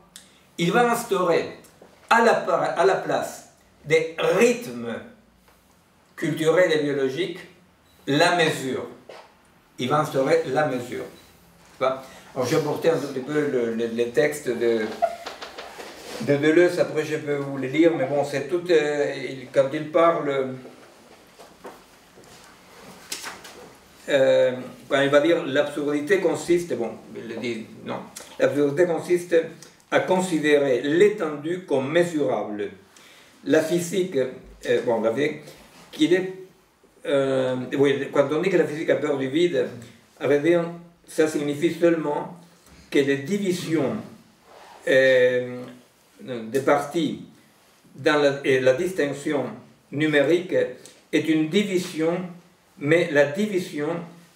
Il va instaurer à la place des rythmes culturels et biologiques la mesure. Il va instaurer la mesure. Alors j'ai apporté un petit peu les textes de Deleuze, après je peux vous les lire, mais bon, c'est tout, quand il parle, quand il va dire l'absurdité consiste, bon, il le dit, non, l'absurdité consiste à considérer l'étendue comme mesurable. La physique, bon, la physique, qu'il est, oui, quand on dit que la physique a peur du vide, à vrai dire, ça signifie seulement que les divisions des parties et la distinction numérique est une division, mais la division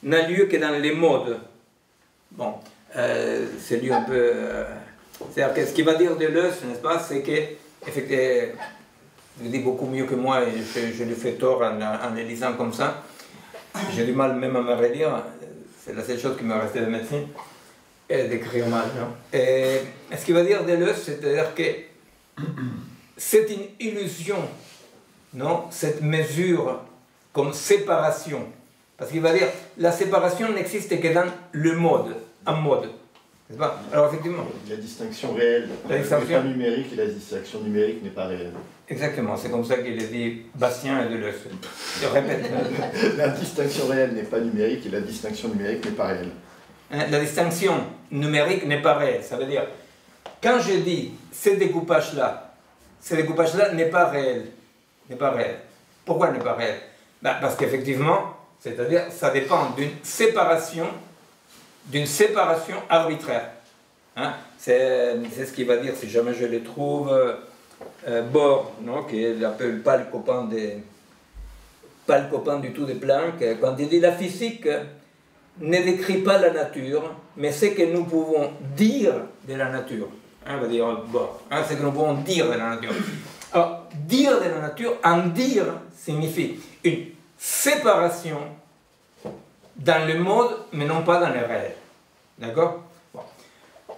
n'a lieu que dans les modes. Bon, c'est lui un peu... c'est-à-dire que ce qu'il va dire Deleuze, n'est-ce pas, c'est que, effectivement, il dit beaucoup mieux que moi, et je lui fais tort en les lisant comme ça. J'ai du mal même à me relire, c'est la seule chose qui me restait de médecine, et d'écrire mal. Non? Et ce qu'il va dire Deleuze, c'est-à-dire que c'est une illusion, non, cette mesure comme séparation. Parce qu'il va dire, la séparation n'existe que dans le mode, un mode. N'est-ce pas? Alors effectivement. La distinction réelle n'est pas numérique et la distinction numérique n'est pas réelle. Exactement, c'est comme ça qu'il a dit Bastien et Deleuze. Je répète. La distinction réelle n'est pas numérique et la distinction numérique n'est pas réelle. La distinction numérique n'est pas réelle. Ça veut dire, quand je dis ce découpage-là n'est pas réel. N'est pas réel. Pourquoi n'est pas réel? Ben, parce qu'effectivement, c'est-à-dire, ça dépend d'une séparation arbitraire. Hein? C'est ce qu'il va dire, si jamais je le trouve, Bohr, non, qui est un peu pas le copain du tout de Planck, quand il dit la physique ne décrit pas la nature, mais ce que nous pouvons dire de la nature. Hein, va dire Bohr, hein, c'est que nous pouvons dire de la nature. Alors, dire de la nature, en dire, signifie une séparation dans le mode, mais non pas dans le réel. D'accord? Bon.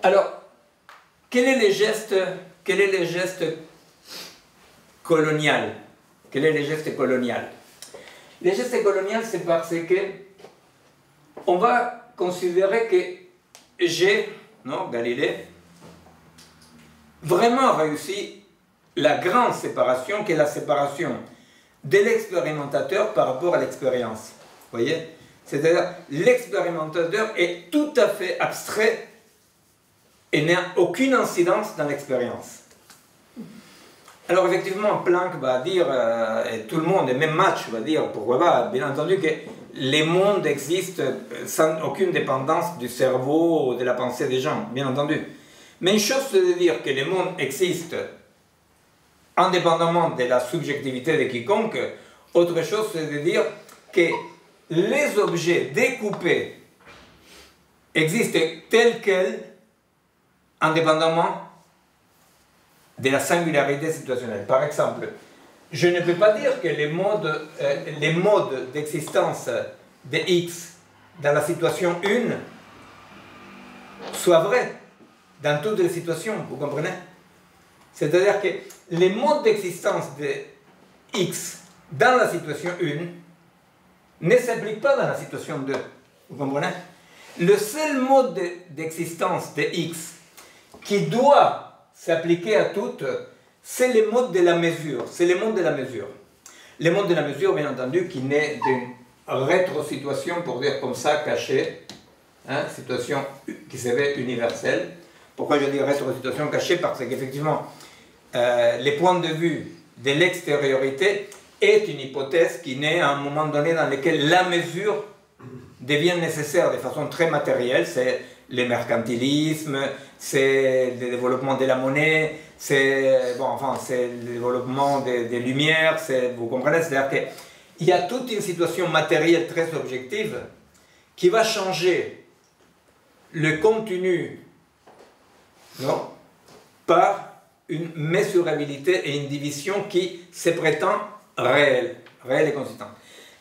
Alors, quel est le geste colonial? Quel est le geste colonial? Le geste colonial, c'est parce que on va considérer que Galilée, vraiment réussi la grande séparation, qui est la séparation de l'expérimentateur par rapport à l'expérience. Vous voyez? C'est-à-dire, l'expérimentateur est tout à fait abstrait et n'a aucune incidence dans l'expérience. Alors effectivement, Planck va dire, et tout le monde, et même Mach va dire, pourquoi pas, bien entendu que les mondes existent sans aucune dépendance du cerveau ou de la pensée des gens, bien entendu. Mais une chose c'est de dire que les mondes existent indépendamment de la subjectivité de quiconque, autre chose c'est de dire que les objets découpés existent tels quels, indépendamment de la singularité situationnelle. Par exemple, je ne peux pas dire que les modes d'existence de X dans la situation 1 soient vrais dans toutes les situations, vous comprenez? C'est-à-dire que les modes d'existence de X dans la situation 1 ne s'appliquent pas dans la situation 2, vous comprenez? Le seul mode d'existence de X qui doit s'appliquer à toutes, c'est le mode de la mesure. C'est le mode de la mesure. Le mode de la mesure, bien entendu, qui naît d'une rétro-situation, pour dire comme ça, cachée, hein, situation qui serait universelle. Pourquoi je dis rétro-situation cachée? Parce qu'effectivement, les points de vue de l'extériorité est une hypothèse qui naît à un moment donné dans lequel la mesure devient nécessaire de façon très matérielle. C'est le mercantilisme, c'est le développement de la monnaie, c'est bon, enfin, le développement des lumières, vous comprenez, c'est-à-dire qu'il y a toute une situation matérielle très objective qui va changer le contenu, non, par une mesurabilité et une division qui se prétend réelle et consistante.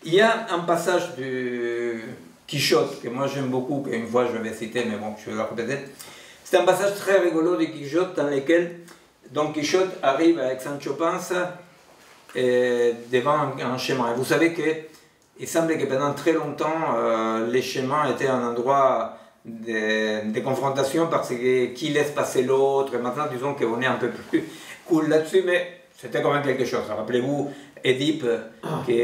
Il y a un passage du Quichotte, que moi j'aime beaucoup, qu'une fois je vais citer, mais bon, je vais le répéter. C'est un passage très rigolo du Quichotte dans lequel Don Quichotte arrive avec Sancho Panza devant un chemin. Et vous savez qu'il semble que pendant très longtemps, les chemins étaient un endroit de confrontation parce que qui laisse passer l'autre. Et maintenant, disons qu'on est un peu plus cool là-dessus, mais c'était quand même quelque chose. Rappelez-vous, Édipe qui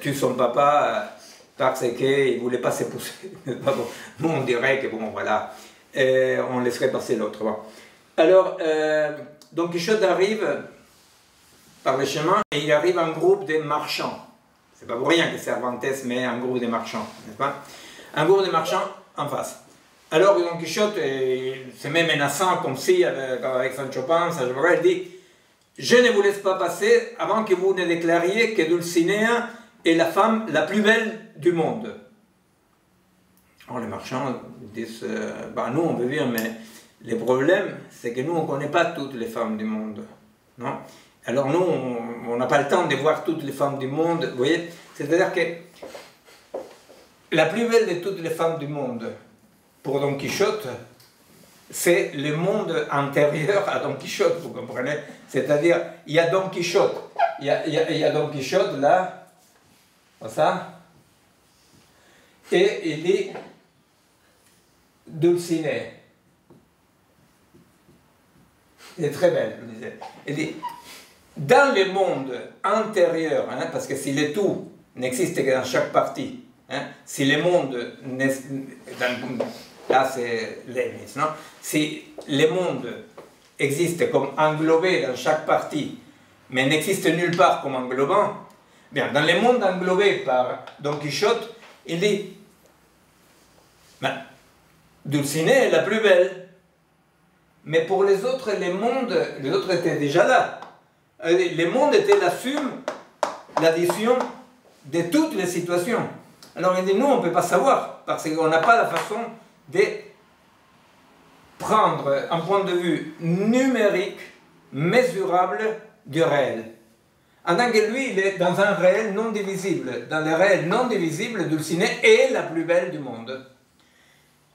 tue son papa parce qu'il ne voulait pas s'épouser. Nous, on dirait que, bon, voilà, on laisserait passer l'autre. Bon. Alors, Don Quichotte arrive par le chemin et il arrive un groupe de marchands. C'est pas pour rien que Cervantes met un groupe de marchands, n'est-ce pas? Un groupe de marchands en face. Alors, Don Quichotte, c'est même menaçant, comme si, avec Sancho Panza, il dit: je ne vous laisse pas passer avant que vous ne déclariez que Dulcinea est la femme la plus belle du monde. Alors les marchands disent, nous on veut bien, mais le problème c'est que nous on ne connaît pas toutes les femmes du monde. Non? Alors nous on n'a pas le temps de voir toutes les femmes du monde, vous voyez? C'est-à-dire que la plus belle de toutes les femmes du monde, pour Don Quichotte, c'est le monde antérieur à Don Quichotte, vous comprenez? C'est-à-dire, il y a Don Quichotte, il y a Don Quichotte là, comme ça, et il dit Dulcinea. Elle est très belle, je disais. Il dit, dans le monde antérieur, hein, parce que si le tout n'existe que dans chaque partie, hein, si le monde, là c'est Leibniz, non? Si le monde existe comme englobé dans chaque partie, mais n'existe nulle part comme englobant, bien, dans le monde englobé par Don Quichotte, il dit, Dulcinea est la plus belle, mais pour les autres, les autres étaient déjà là. Les mondes étaient la somme, l'addition de toutes les situations. Alors il dit, nous on ne peut pas savoir, parce qu'on n'a pas la façon de prendre un point de vue numérique, mesurable du réel. En tant que lui, il est dans un réel non divisible. Dans le réel non divisible, Dulcinea est la plus belle du monde.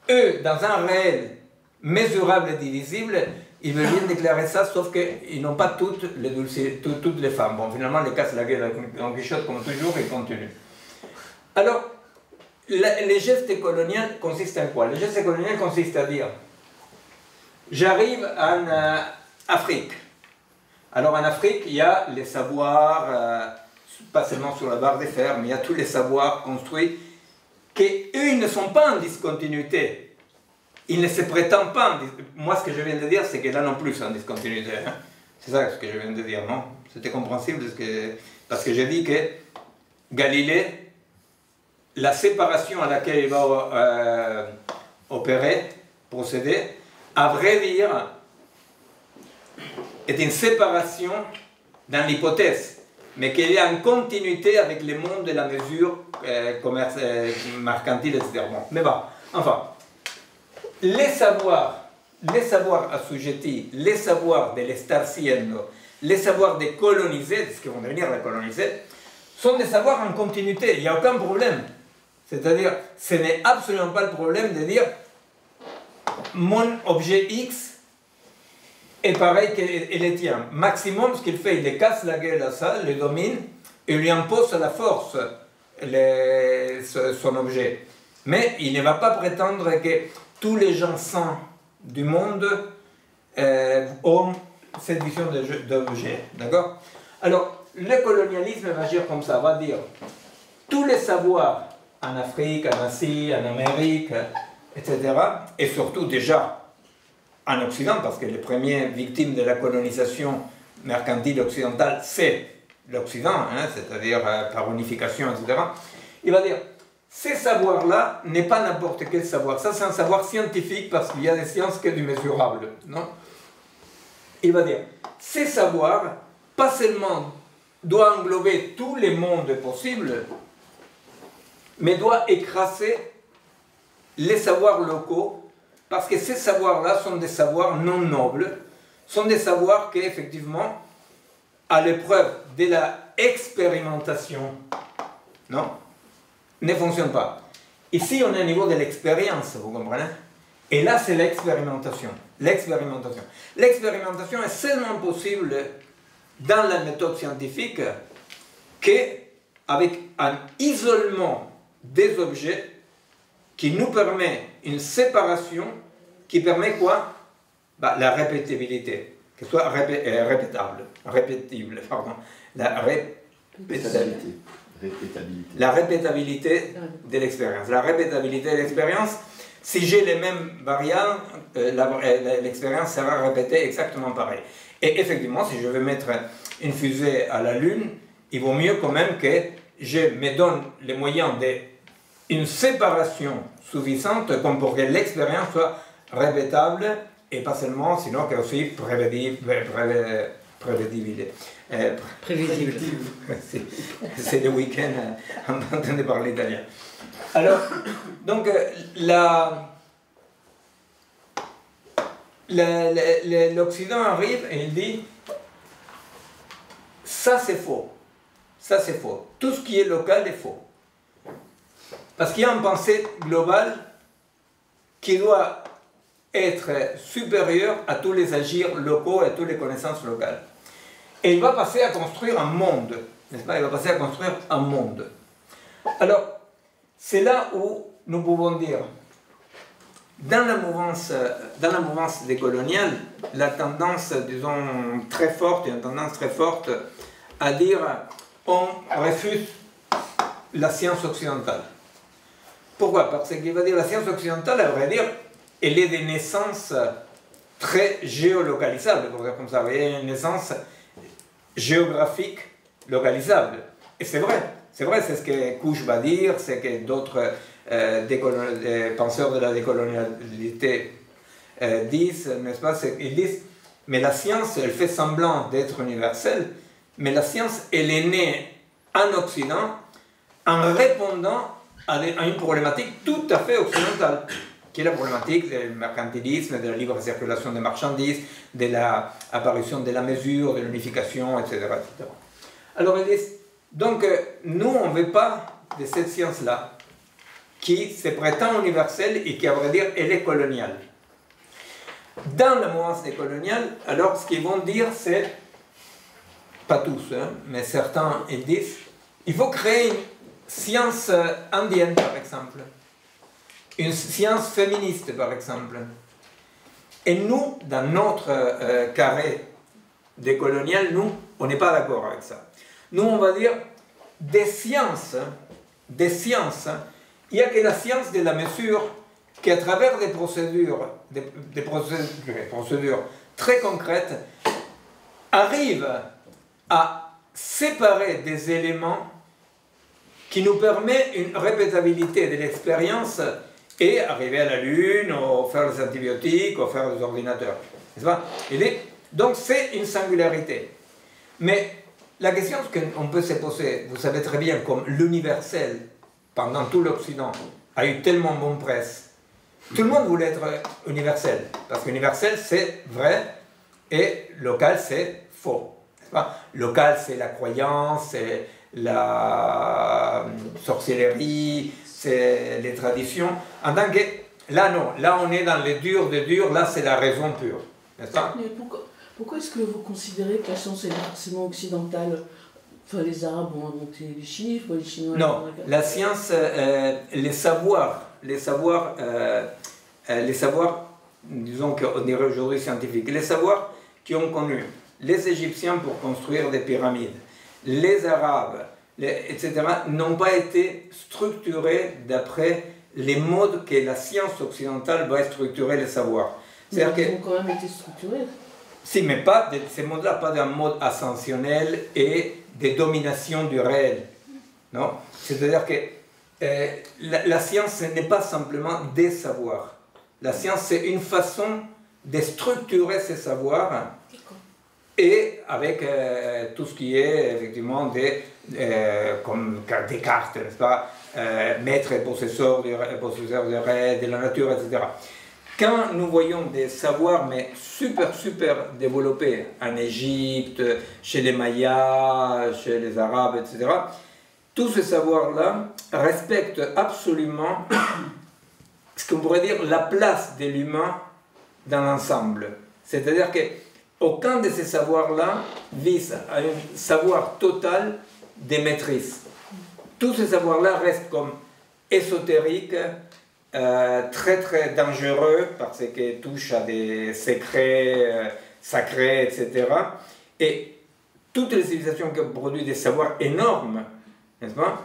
Eux, dans un réel mesurable et divisible, ils veulent bien déclarer ça, sauf qu'ils n'ont pas toutes les femmes. Bon, finalement, les casse la gueule avec Don Quichotte, comme toujours, ils continuent. Alors, les gestes coloniaux consistent en quoi? Les gestes coloniaux consistent à dire, j'arrive en Afrique. Alors en Afrique, il y a les savoirs, pas seulement sur la barre de fer, mais il y a tous les savoirs construits, qu'eux, ils ne sont pas en discontinuité. Ils ne se prétendent pas. Moi, ce que je viens de dire, c'est que là non plus, c'est en discontinuité. Hein. C'est ça ce que je viens de dire, non? C'était compréhensible parce que j'ai dit que Galilée, la séparation à laquelle il va opérer, procéder, à vrai dire, est une séparation dans l'hypothèse, mais qu'il y a une continuité avec le monde de la mesure mercantile, etc. Bon, mais bon, enfin, les savoirs assujettis, les savoirs de l'estarciendo, les savoirs des colonisés, ce qui vont devenir les colonisés, sont des savoirs en continuité, il n'y a aucun problème. C'est-à-dire, ce n'est absolument pas le problème de dire mon objet X est pareil que le tien. Maximum, ce qu'il fait, il le casse la gueule à ça, le domine, et lui impose à la force son objet. Mais il ne va pas prétendre que tous les gens sains du monde ont cette vision d'objet. D'accord? Alors, le colonialisme va agir comme ça, va dire tous les savoirs en Afrique, en Asie, en Amérique, etc., et surtout déjà en Occident, parce que les premières victimes de la colonisation mercantile occidentale, c'est l'Occident, hein, c'est-à-dire par unification, etc., il va dire, ces savoirs-là n'est pas n'importe quel savoir, ça c'est un savoir scientifique, parce qu'il y a des sciences que du mesurable, non? Il va dire, ces savoirs, pas seulement doit englober tous les mondes possibles, mais doit écraser les savoirs locaux, parce que ces savoirs-là sont des savoirs non nobles, sont des savoirs qui, effectivement, à l'épreuve de la expérimentation, non, ne fonctionnent pas. Ici, on est au niveau de l'expérience, vous comprenez? Et là, c'est l'expérimentation. L'expérimentation. L'expérimentation est seulement possible dans la méthode scientifique qu'avec un isolement des objets qui nous permet une séparation qui permet quoi? La répétibilité, que ce soit répétible, pardon, la répétabilité. La répétabilité de l'expérience. La répétabilité de l'expérience, si j'ai les mêmes variables, l'expérience sera répétée exactement pareil. Et effectivement, si je veux mettre une fusée à la Lune, il vaut mieux quand même que je me donne les moyens d'une séparation suffisante comme pour que l'expérience soit répétable et pas seulement, sinon qu'elle aussi prévisible. C'est le week-end en train de parler italien. Alors, donc, l'Occident arrive et il dit ça c'est faux. Ça c'est faux. Tout ce qui est local est faux. Parce qu'il y a une pensée globale qui doit être supérieure à tous les agirs locaux et à toutes les connaissances locales. Et il va passer à construire un monde, n'est-ce pas? Il va passer à construire un monde. Alors, c'est là où nous pouvons dire, dans la mouvance décoloniale, la tendance, disons, très forte, une tendance très forte à dire on refuse la science occidentale. Pourquoi? Parce qu'il va dire la science occidentale, à vrai dire, elle est des naissances très géolocalisables, pour dire comme ça, vous voyez, une naissance géographique localisable. Et c'est vrai, c'est ce que Couch va dire, c'est que d'autres penseurs de la décolonialité disent, n'est-ce pas? Ils disent, mais la science, elle fait semblant d'être universelle, mais la science, elle est née en Occident en répondant à une problématique tout à fait occidentale, qui est la problématique du mercantilisme, de la libre circulation des marchandises, de l'apparition de la mesure, de l'unification, etc., etc. Alors, ils disent, donc, nous, on ne veut pas de cette science-là, qui se prétend universelle et qui, à vrai dire, elle est coloniale. Dans la mouvance décoloniale, alors, ce qu'ils vont dire, c'est, pas tous, hein, mais certains, ils disent, il faut créer une science indienne, par exemple, une science féministe, par exemple. Et nous, dans notre carré décolonial, nous, on n'est pas d'accord avec ça. Nous, on va dire des sciences, il n'y a que la science de la mesure qui, à travers des procédures très concrètes, arrive à séparer des éléments qui nous permettent une répétabilité de l'expérience et arriver à la Lune, ou faire des antibiotiques, ou faire des ordinateurs. N'est-ce pas? Donc c'est une singularité. Mais la question qu'on peut se poser, vous savez très bien, comme l'universel, pendant tout l'Occident, a eu tellement bonne presse. Tout le monde voulait être universel, parce qu'universel c'est vrai, et local c'est faux. N'est-ce pas? Local c'est la croyance, c'est la sorcellerie, c'est les traditions. En tant que, là non, là on est dans les durs de dur, là c'est la raison pure. N'est-ce pas? Mais pourquoi est-ce que vous considérez que la science est forcément occidentale? Enfin, les Arabes ont inventé les chiffres, les Chinois... Non, la science, les savoirs, disons qu'on dirait aujourd'hui scientifiques, les savoirs qui ont connu les Égyptiens pour construire des pyramides, les Arabes, etc., n'ont pas été structurés d'après les modes que la science occidentale va structurer les savoirs. Mais ils ont quand même été structurés. Si, mais pas de ces modes-là, pas d'un mode ascensionnel et de domination du réel. Non? C'est-à-dire que la science n'est pas simplement des savoirs. La science, c'est une façon de structurer ces savoirs et avec tout ce qui est effectivement comme Descartes, n'est-ce pas? Maître et possesseur du réel, de la nature, etc. Quand nous voyons des savoirs, mais super développés en Égypte, chez les Mayas, chez les Arabes, etc., tous ces savoirs-là respectent absolument ce qu'on pourrait dire la place de l'humain dans l'ensemble. C'est-à-dire qu'aucun de ces savoirs-là vise à un savoir total de maîtrise. Tous ces savoirs-là restent comme ésotériques, très dangereux parce qu'ils touchent à des secrets sacrés, etc. Et toutes les civilisations qui ont produit des savoirs énormes, n'est-ce pas,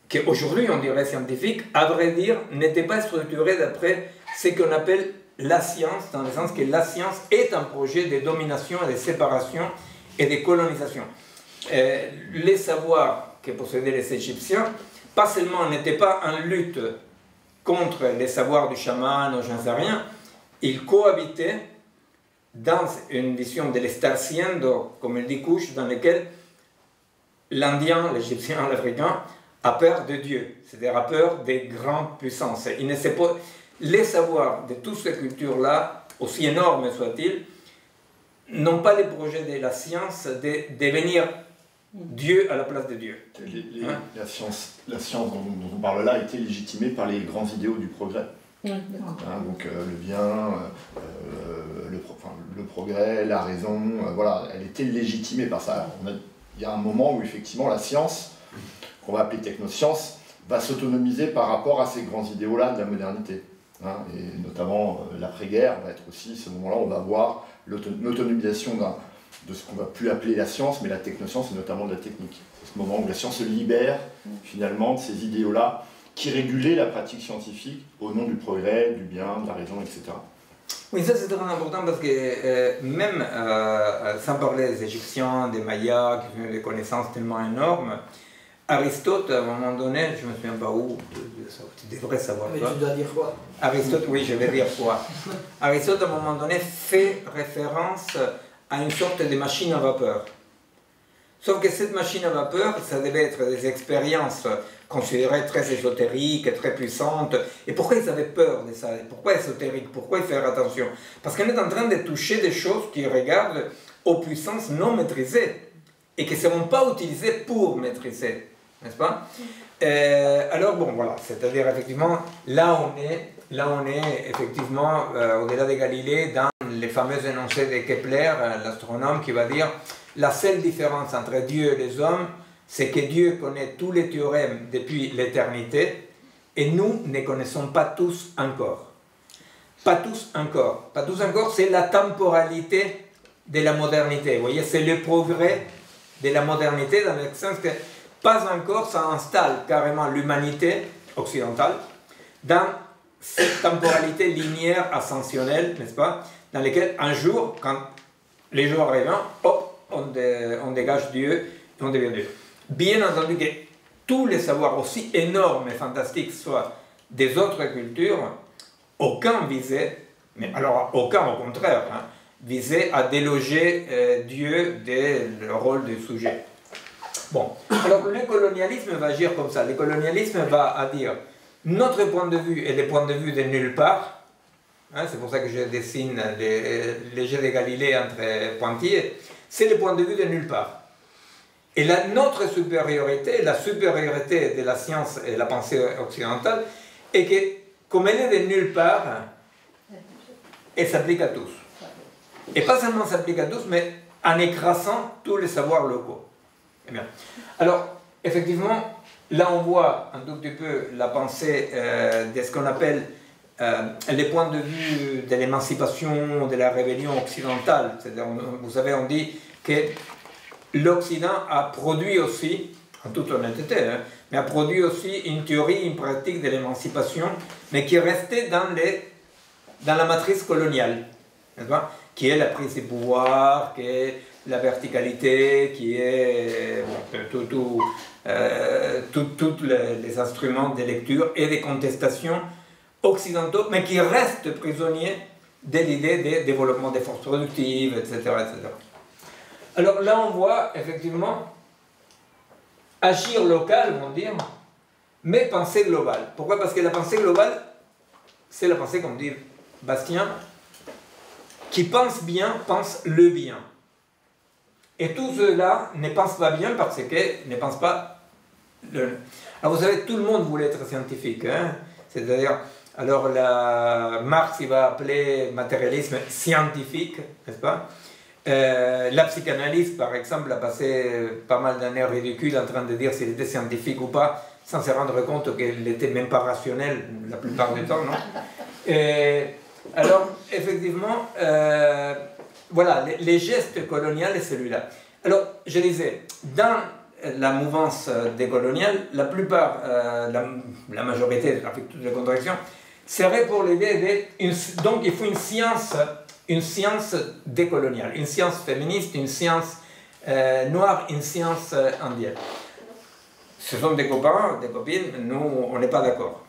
qu'aujourd'hui on dirait scientifiques, à vrai dire, n'étaient pas structurés d'après ce qu'on appelle la science, dans le sens que la science est un projet de domination et de séparation et de colonisation. Les savoirs que possédaient les Égyptiens, pas seulement n'étaient pas en lutte contre les savoirs du chaman ou j'en sais rien, ils cohabitaient dans une vision de l'estarciendo, comme il dit Couche, dans laquelle l'Indien, l'Égyptien, l'Africain a peur de Dieu, c'est-à-dire a peur des grandes puissances. Il ne sait pas, les savoirs de toutes ces cultures-là, aussi énormes soient-ils, n'ont pas les projets de la science de devenir Dieu à la place de Dieu. La science dont on parle là a été légitimée par les grands idéaux du progrès. Donc le bien, le progrès, la raison, voilà, elle était légitimée par ça. Il y a un moment où effectivement la science, qu'on va appeler technoscience, va s'autonomiser par rapport à ces grands idéaux-là de la modernité. Et notamment l'après-guerre va être aussi ce moment-là où on va voir l'autonomisation de ce qu'on va plus appeler la science, mais la technoscience et notamment de la technique. C'est ce moment où la science se libère finalement de ces idéaux-là qui régulaient la pratique scientifique au nom du progrès, du bien, de la raison, etc. Oui, ça c'est très important parce que même sans parler des Égyptiens, des Mayas, qui ont des connaissances tellement énormes, Aristote, à un moment donné, je ne me souviens pas où, tu devrais savoir mais ça. tu dois dire quoi? Aristote, oui, je vais dire quoi. Aristote, à un moment donné, fait référence à une sorte de machine à vapeur. Sauf que cette machine à vapeur, ça devait être des expériences considérées très ésotériques, très puissantes. Et pourquoi ils avaient peur de ça? Pourquoi ésotérique? Pourquoi y faire attention? Parce qu'on est en train de toucher des choses qui regardent aux puissances non maîtrisées et qui ne seront pas utilisées pour maîtriser, n'est-ce pas? Alors bon, voilà, c'est-à-dire effectivement, là on est effectivement au-delà de Galilée dans les fameux énoncés de Kepler, l'astronome, qui va dire la seule différence entre Dieu et les hommes, c'est que Dieu connaît tous les théorèmes depuis l'éternité et nous ne connaissons pas tous encore. Pas tous encore. Pas tous encore, c'est la temporalité de la modernité. Vous voyez, c'est le progrès de la modernité dans le sens que pas encore ça installe carrément l'humanité occidentale dans cette temporalité linéaire ascensionnelle, n'est-ce pas, dans laquelle un jour, quand les jours arrivent, hop, on dégage Dieu et on devient Dieu. Bien entendu que tous les savoirs, aussi énormes et fantastiques soient des autres cultures, aucun visait, mais alors aucun au contraire, hein, visait à déloger Dieu du rôle du sujet. Bon, alors le colonialisme va agir comme ça. Le colonialisme va dire notre point de vue est le point de vue de nulle part. Hein, c'est pour ça que je dessine les jets de Galilée entre pointillés. C'est le point de vue de nulle part. Et notre supériorité, la supériorité de la science et de la pensée occidentale, est que, comme elle est de nulle part, elle s'applique à tous. Et pas seulement s'applique à tous, mais en écrasant tous les savoirs locaux. Eh bien. Alors, effectivement, là on voit un tout petit peu la pensée de ce qu'on appelle les points de vue de l'émancipation, de la rébellion occidentale. C'est-à-dire, vous savez, on dit que l'Occident a produit aussi, en toute honnêteté, hein, mais a produit aussi une théorie, une pratique de l'émancipation, mais qui est restée dans la matrice coloniale, n'est-ce pas, qui est la prise du pouvoir, qui est la verticalité, qui est tous les instruments de lecture et de contestation occidentaux, mais qui restent prisonniers de l'idée de développement des forces productives, etc., etc. Alors là, on voit effectivement agir local, on va dire, mais pensée globale. Pourquoi? Parce que la pensée globale, c'est la pensée, comme dit Bastien, qui pense bien, pense le bien. Et tous ceux-là ne pensent pas bien parce qu'ils ne pensent pas le... Alors vous savez, tout le monde voulait être scientifique, hein? C'est-à-dire, alors Marx, il va appeler matérialisme scientifique, n'est-ce pas? La psychanalyse, par exemple, a passé pas mal d'années ridicules en train de dire s'il était scientifique ou pas, sans se rendre compte qu'il n'était même pas rationnel la plupart du temps, non? Alors, effectivement, voilà, les gestes coloniaux, c'est celui-là. Alors, je disais, dans la mouvance décoloniale, la plupart, la majorité, avec toutes les contradictions, serait pour l'idée de... Donc, il faut une science décoloniale, une science féministe, une science noire, une science indienne. Ce sont des copains, des copines, nous, on n'est pas d'accord.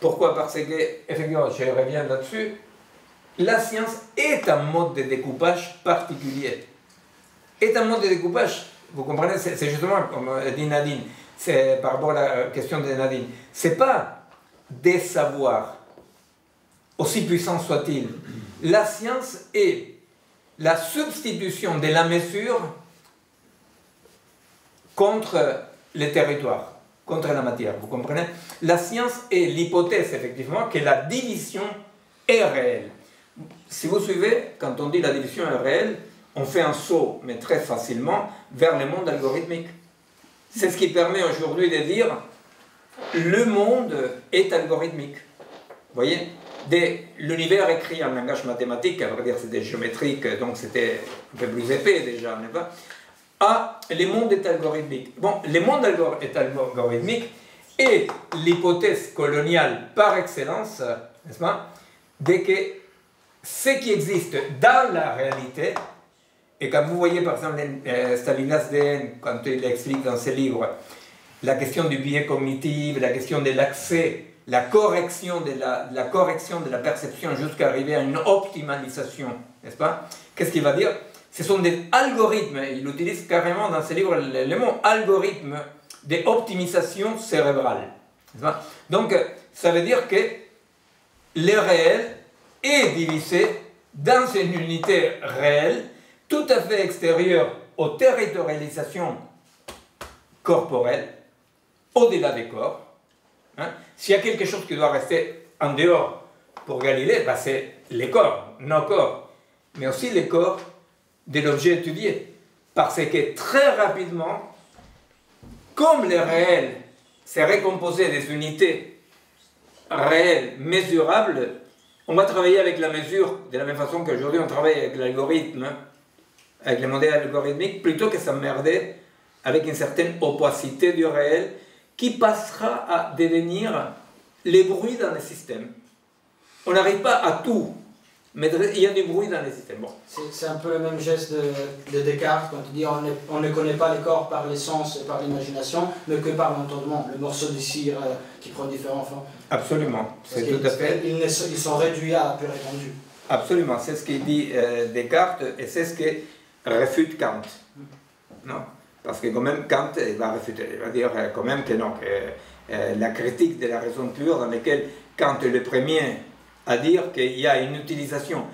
Pourquoi? Parce que, effectivement, je reviens là-dessus, la science est un mode de découpage particulier. Est un mode de découpage, vous comprenez, c'est justement, comme dit Nadine, c'est par rapport à la question de Nadine, c'est pas des savoirs, aussi puissants soient-ils. La science est la substitution de la mesure contre les territoires, contre la matière, vous comprenez? La science est l'hypothèse, effectivement, que la division est réelle. Si vous suivez, quand on dit la division est réelle, on fait un saut, mais très facilement, vers le monde algorithmique. C'est ce qui permet aujourd'hui de dire le monde est algorithmique. Vous voyez? L'univers écrit en langage mathématique, à vrai dire c'était géométrique, donc c'était un peu plus épais déjà, n'est-ce pas? Ah, le monde est algorithmique. Bon, le monde est algorithmique et l'hypothèse coloniale par excellence, n'est-ce pas? Dès que ce qui existe dans la réalité, et quand vous voyez par exemple Stanislas Dehaene, quand il explique dans ses livres la question du biais cognitif, la question de l'accès, la correction de la perception jusqu'à arriver à une optimalisation, n'est-ce pas? Qu'est-ce qu'il va dire? Ce sont des algorithmes, il utilise carrément dans ses livres le mot algorithme d'optimisation cérébrale. Donc, ça veut dire que le réel est divisé dans une unité réelle, tout à fait extérieure aux territorialisations corporelles, au-delà des corps. Hein? S'il y a quelque chose qui doit rester en dehors pour Galilée, ben c'est les corps, nos corps, mais aussi les corps de l'objet étudié. Parce que très rapidement, comme le réel s'est recomposé des unités réelles, mesurables, on va travailler avec la mesure de la même façon qu'aujourd'hui on travaille avec l'algorithme, avec les modèles algorithmiques, plutôt que s'emmerder avec une certaine opacité du réel qui passera à devenir les bruits dans le système. On n'arrive pas à tout mais il y a du bruit dans les systèmes. Bon. C'est un peu le même geste de Descartes quand il dit on ne connaît pas les corps par les sens et par l'imagination, mais que par l'entendement. Le morceau de cire qui prend différentes formes. Absolument, c'est tout à fait. Ils sont réduits à pur étendu. Absolument, c'est ce qu'il dit Descartes et c'est ce que réfute Kant. Non, parce que quand même Kant va réfuter, il va dire quand même que non, que la critique de la raison pure dans laquelle Kant est le premier à dire qu'il y a une utilisation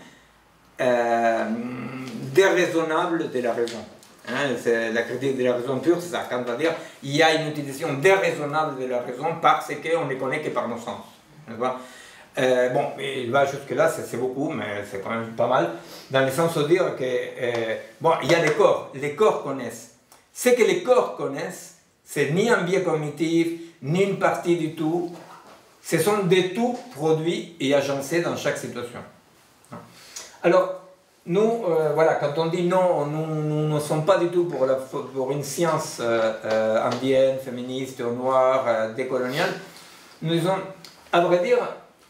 déraisonnable de la raison. Hein, c'est la critique de la raison pure, c'est ça. Kant va dire qu'il y a une utilisation déraisonnable de la raison parce qu'on ne connaît que par nos sens. Bon, il va jusque-là, c'est beaucoup, mais c'est quand même pas mal, dans le sens de dire que, bon, il y a les corps connaissent. Ce que les corps connaissent, c'est ni un biais cognitif, ni une partie du tout. Ce sont des tout produits et agencés dans chaque situation. Alors, nous, voilà, quand on dit non, nous ne sommes pas du tout pour une science indienne, féministe, noire, décoloniale. Nous disons, à vrai dire,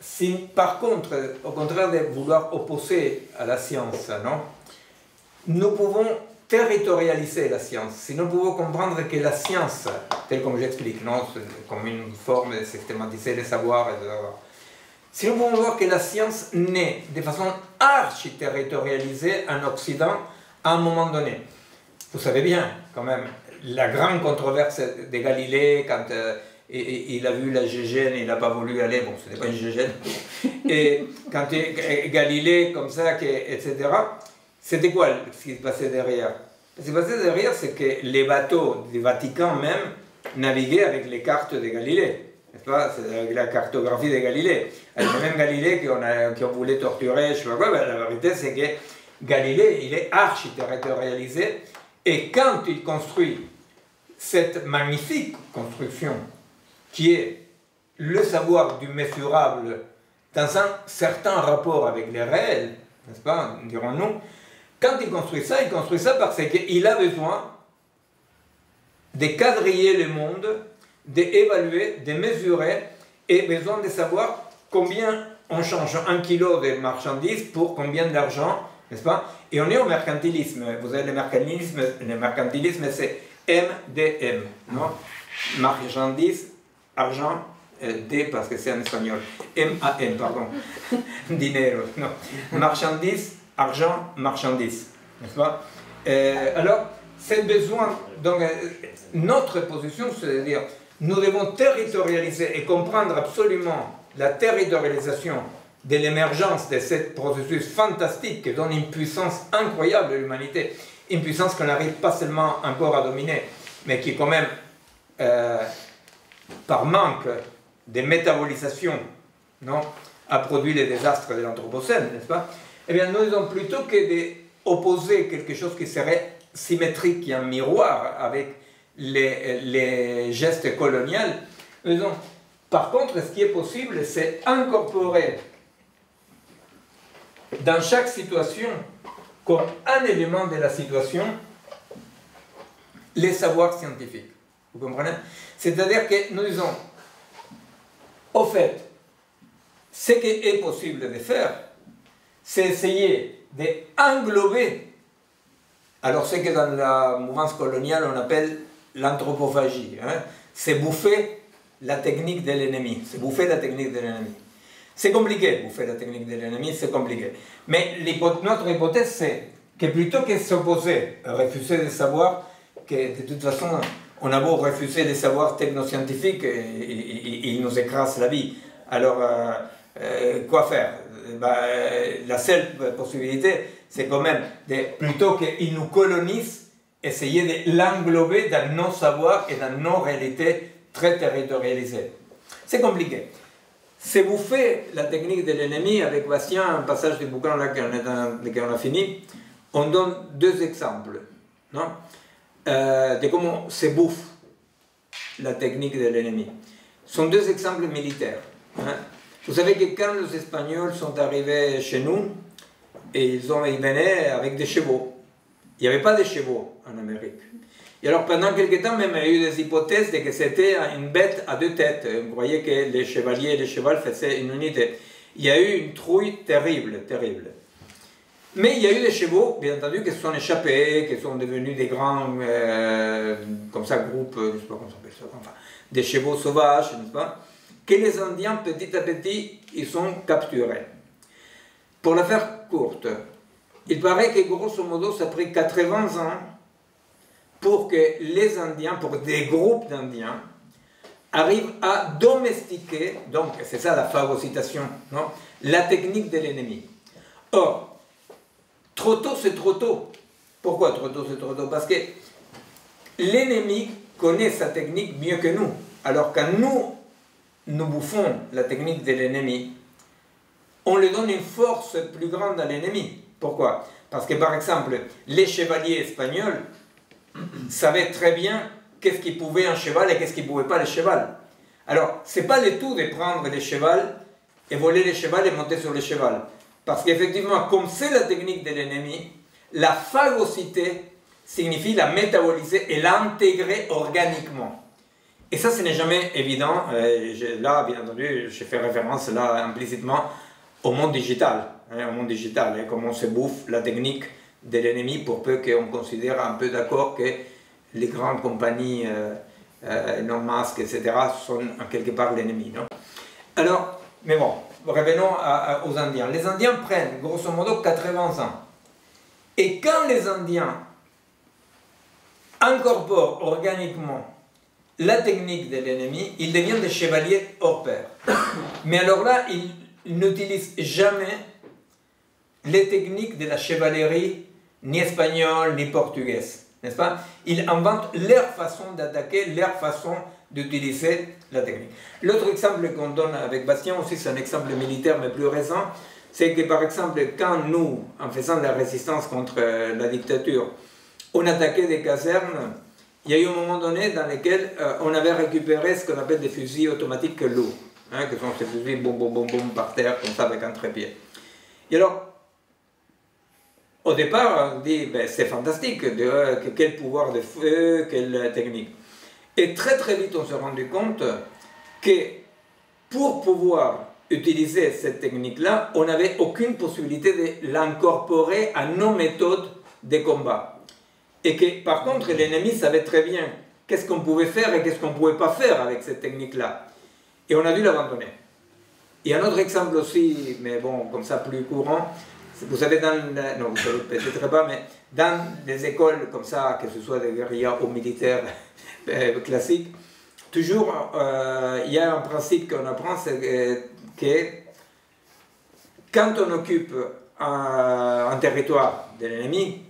si par contre, au contraire de vouloir opposer à la science, non, nous pouvons territorialiser la science. Si nous pouvons comprendre que la science, telle comme j'explique, non, comme une forme de systématiser les savoirs, etc. Si nous pouvons voir que la science naît de façon archi-territorialisée en Occident à un moment donné. Vous savez bien, quand même, la grande controverse de Galilée, quand il a vu la Gégène, il n'a pas voulu aller, bon, ce n'est pas une Gégène, et quand Galilée, comme ça, etc., c'était quoi ce qui se passait derrière? Ce qui se passait derrière, c'est que les bateaux du Vatican même naviguaient avec les cartes de Galilée. N'est-ce pas? C'est avec la cartographie de Galilée. Avec le même Galilée qu'on voulait torturer, je sais pas quoi, ben, la vérité c'est que Galilée, il est archi-territorialisé, et quand il construit cette magnifique construction, qui est le savoir du mesurable dans un certain rapport avec les réels, n'est-ce pas, dirons-nous, quand il construit ça parce qu'il a besoin de quadriller le monde, d'évaluer, de mesurer, et besoin de savoir combien on change 1 kilo de marchandises pour combien d'argent, n'est-ce pas? Et on est au mercantilisme. Vous avez le mercantilisme c'est MDM, non? Marchandises, argent, D parce que c'est en espagnol, MAN, pardon, dinero, non. Marchandises, argent, marchandises, n'est-ce pas? Alors, c'est besoin, donc notre position, c'est-à-dire, nous devons territorialiser et comprendre absolument la territorialisation de l'émergence de ce processus fantastique qui donne une puissance incroyable à l'humanité, une puissance qu'on n'arrive pas seulement encore à dominer, mais qui quand même, par manque de métabolisation, non, a produit les désastres de l'Anthropocène, n'est-ce pas? Eh bien, nous disons plutôt que d'opposer quelque chose qui serait symétrique et un miroir avec les gestes coloniaux, nous disons, par contre, ce qui est possible, c'est incorporer dans chaque situation, comme un élément de la situation, les savoirs scientifiques. Vous comprenez? C'est-à-dire que nous disons, au fait, ce qui est possible de faire, c'est essayer d'englober, alors ce que dans la mouvance coloniale on appelle l'anthropophagie, hein, c'est bouffer la technique de l'ennemi, c'est bouffer la technique de l'ennemi. C'est compliqué, bouffer la technique de l'ennemi, c'est compliqué. Mais notre hypothèse, c'est que plutôt que s'opposer, refuser des savoirs, que de toute façon, on a beau refuser les savoirs technoscientifiques, ils nous écrasent la vie. Alors, quoi faire? La seule possibilité, c'est quand même, plutôt qu'ils nous colonisent, essayer de l'englober dans nos savoirs et dans nos réalités très territorialisées. C'est compliqué. C'est bouffer la technique de l'ennemi. Avec Bastien, un passage du bouquin là qu'on a fini, on donne 2 exemples, non, de comment se bouffe la technique de l'ennemi. Ce sont 2 exemples militaires. Hein. Vous savez que quand les Espagnols sont arrivés chez nous, ils venaient avec des chevaux. Il n'y avait pas de chevaux en Amérique. Et alors pendant quelque temps, même, il y a eu des hypothèses de que c'était une bête à 2 têtes. On croyait que les chevaliers et les chevals faisaient une unité. il y a eu une trouille terrible, terrible. Mais il y a eu des chevaux, bien entendu, qui se sont échappés, qui sont devenus des grands, comme ça, groupes, je ne sais pas comment ça s'appelle ça, enfin, des chevaux sauvages, n'est-ce pas, que les Indiens, petit à petit, ils sont capturés. Pour la faire courte, il paraît que grosso modo, ça a pris 80 ans pour que les Indiens, pour des groupes d'Indiens, arrivent à domestiquer, donc c'est ça la phagocytation, non, la technique de l'ennemi. Or, trop tôt, c'est trop tôt. Pourquoi trop tôt, c'est trop tôt? Parce que l'ennemi connaît sa technique mieux que nous. Alors quand nous bouffons la technique de l'ennemi, on lui donne une force plus grande à l'ennemi. Pourquoi? Parce que par exemple, les chevaliers espagnols savaient très bien qu'est-ce qui pouvait un cheval et qu'est-ce qui ne pouvait pas le cheval. Alors, ce n'est pas le tout de prendre les chevals et voler les chevals et monter sur le cheval. Parce qu'effectivement, comme c'est la technique de l'ennemi, la phagocité signifie la métaboliser et l'intégrer organiquement. Et ça, ce n'est jamais évident. Là, bien entendu, je fais référence là implicitement au monde digital. Au monde digital, comment on se bouffe la technique de l'ennemi pour peu qu'on considère un peu d'accord que les grandes compagnies, Elon Musk, etc., sont en quelque part l'ennemi. Alors, mais bon, revenons aux Indiens. Les Indiens prennent grosso modo 80 ans. Et quand les Indiens incorporent organiquement la technique de l'ennemi, ils deviennent des chevaliers hors pair. Mais alors là, ils n'utilisent jamais les techniques de la chevalerie, ni espagnole, ni portugaise. N'est-ce pas? Ils inventent leur façon d'attaquer, leur façon d'utiliser la technique. L'autre exemple qu'on donne avec Bastien aussi, c'est un exemple militaire mais plus récent, c'est que par exemple, quand nous, en faisant la résistance contre la dictature, on attaquait des casernes, il y a eu un moment donné dans lequel on avait récupéré ce qu'on appelle des fusils automatiques lourds, que sont ces fusils boum boum boum boum par terre, comme ça avec un trépied. Et alors, au départ, on dit, ben, c'est fantastique, quel pouvoir de feu, quelle technique. Et très très vite, on s'est rendu compte que pour pouvoir utiliser cette technique-là, on n'avait aucune possibilité de l'incorporer à nos méthodes de combat. Et que par contre, l'ennemi savait très bien qu'est-ce qu'on pouvait faire et qu'est-ce qu'on ne pouvait pas faire avec cette technique-là. Et on a dû l'abandonner. Et un autre exemple aussi, mais bon, comme ça plus courant, vous savez, non, vous savez peut-être pas, mais dans des écoles comme ça, que ce soit des guérillas ou militaires classiques, toujours il y a un principe qu'on apprend, c'est que quand on occupe un territoire de l'ennemi,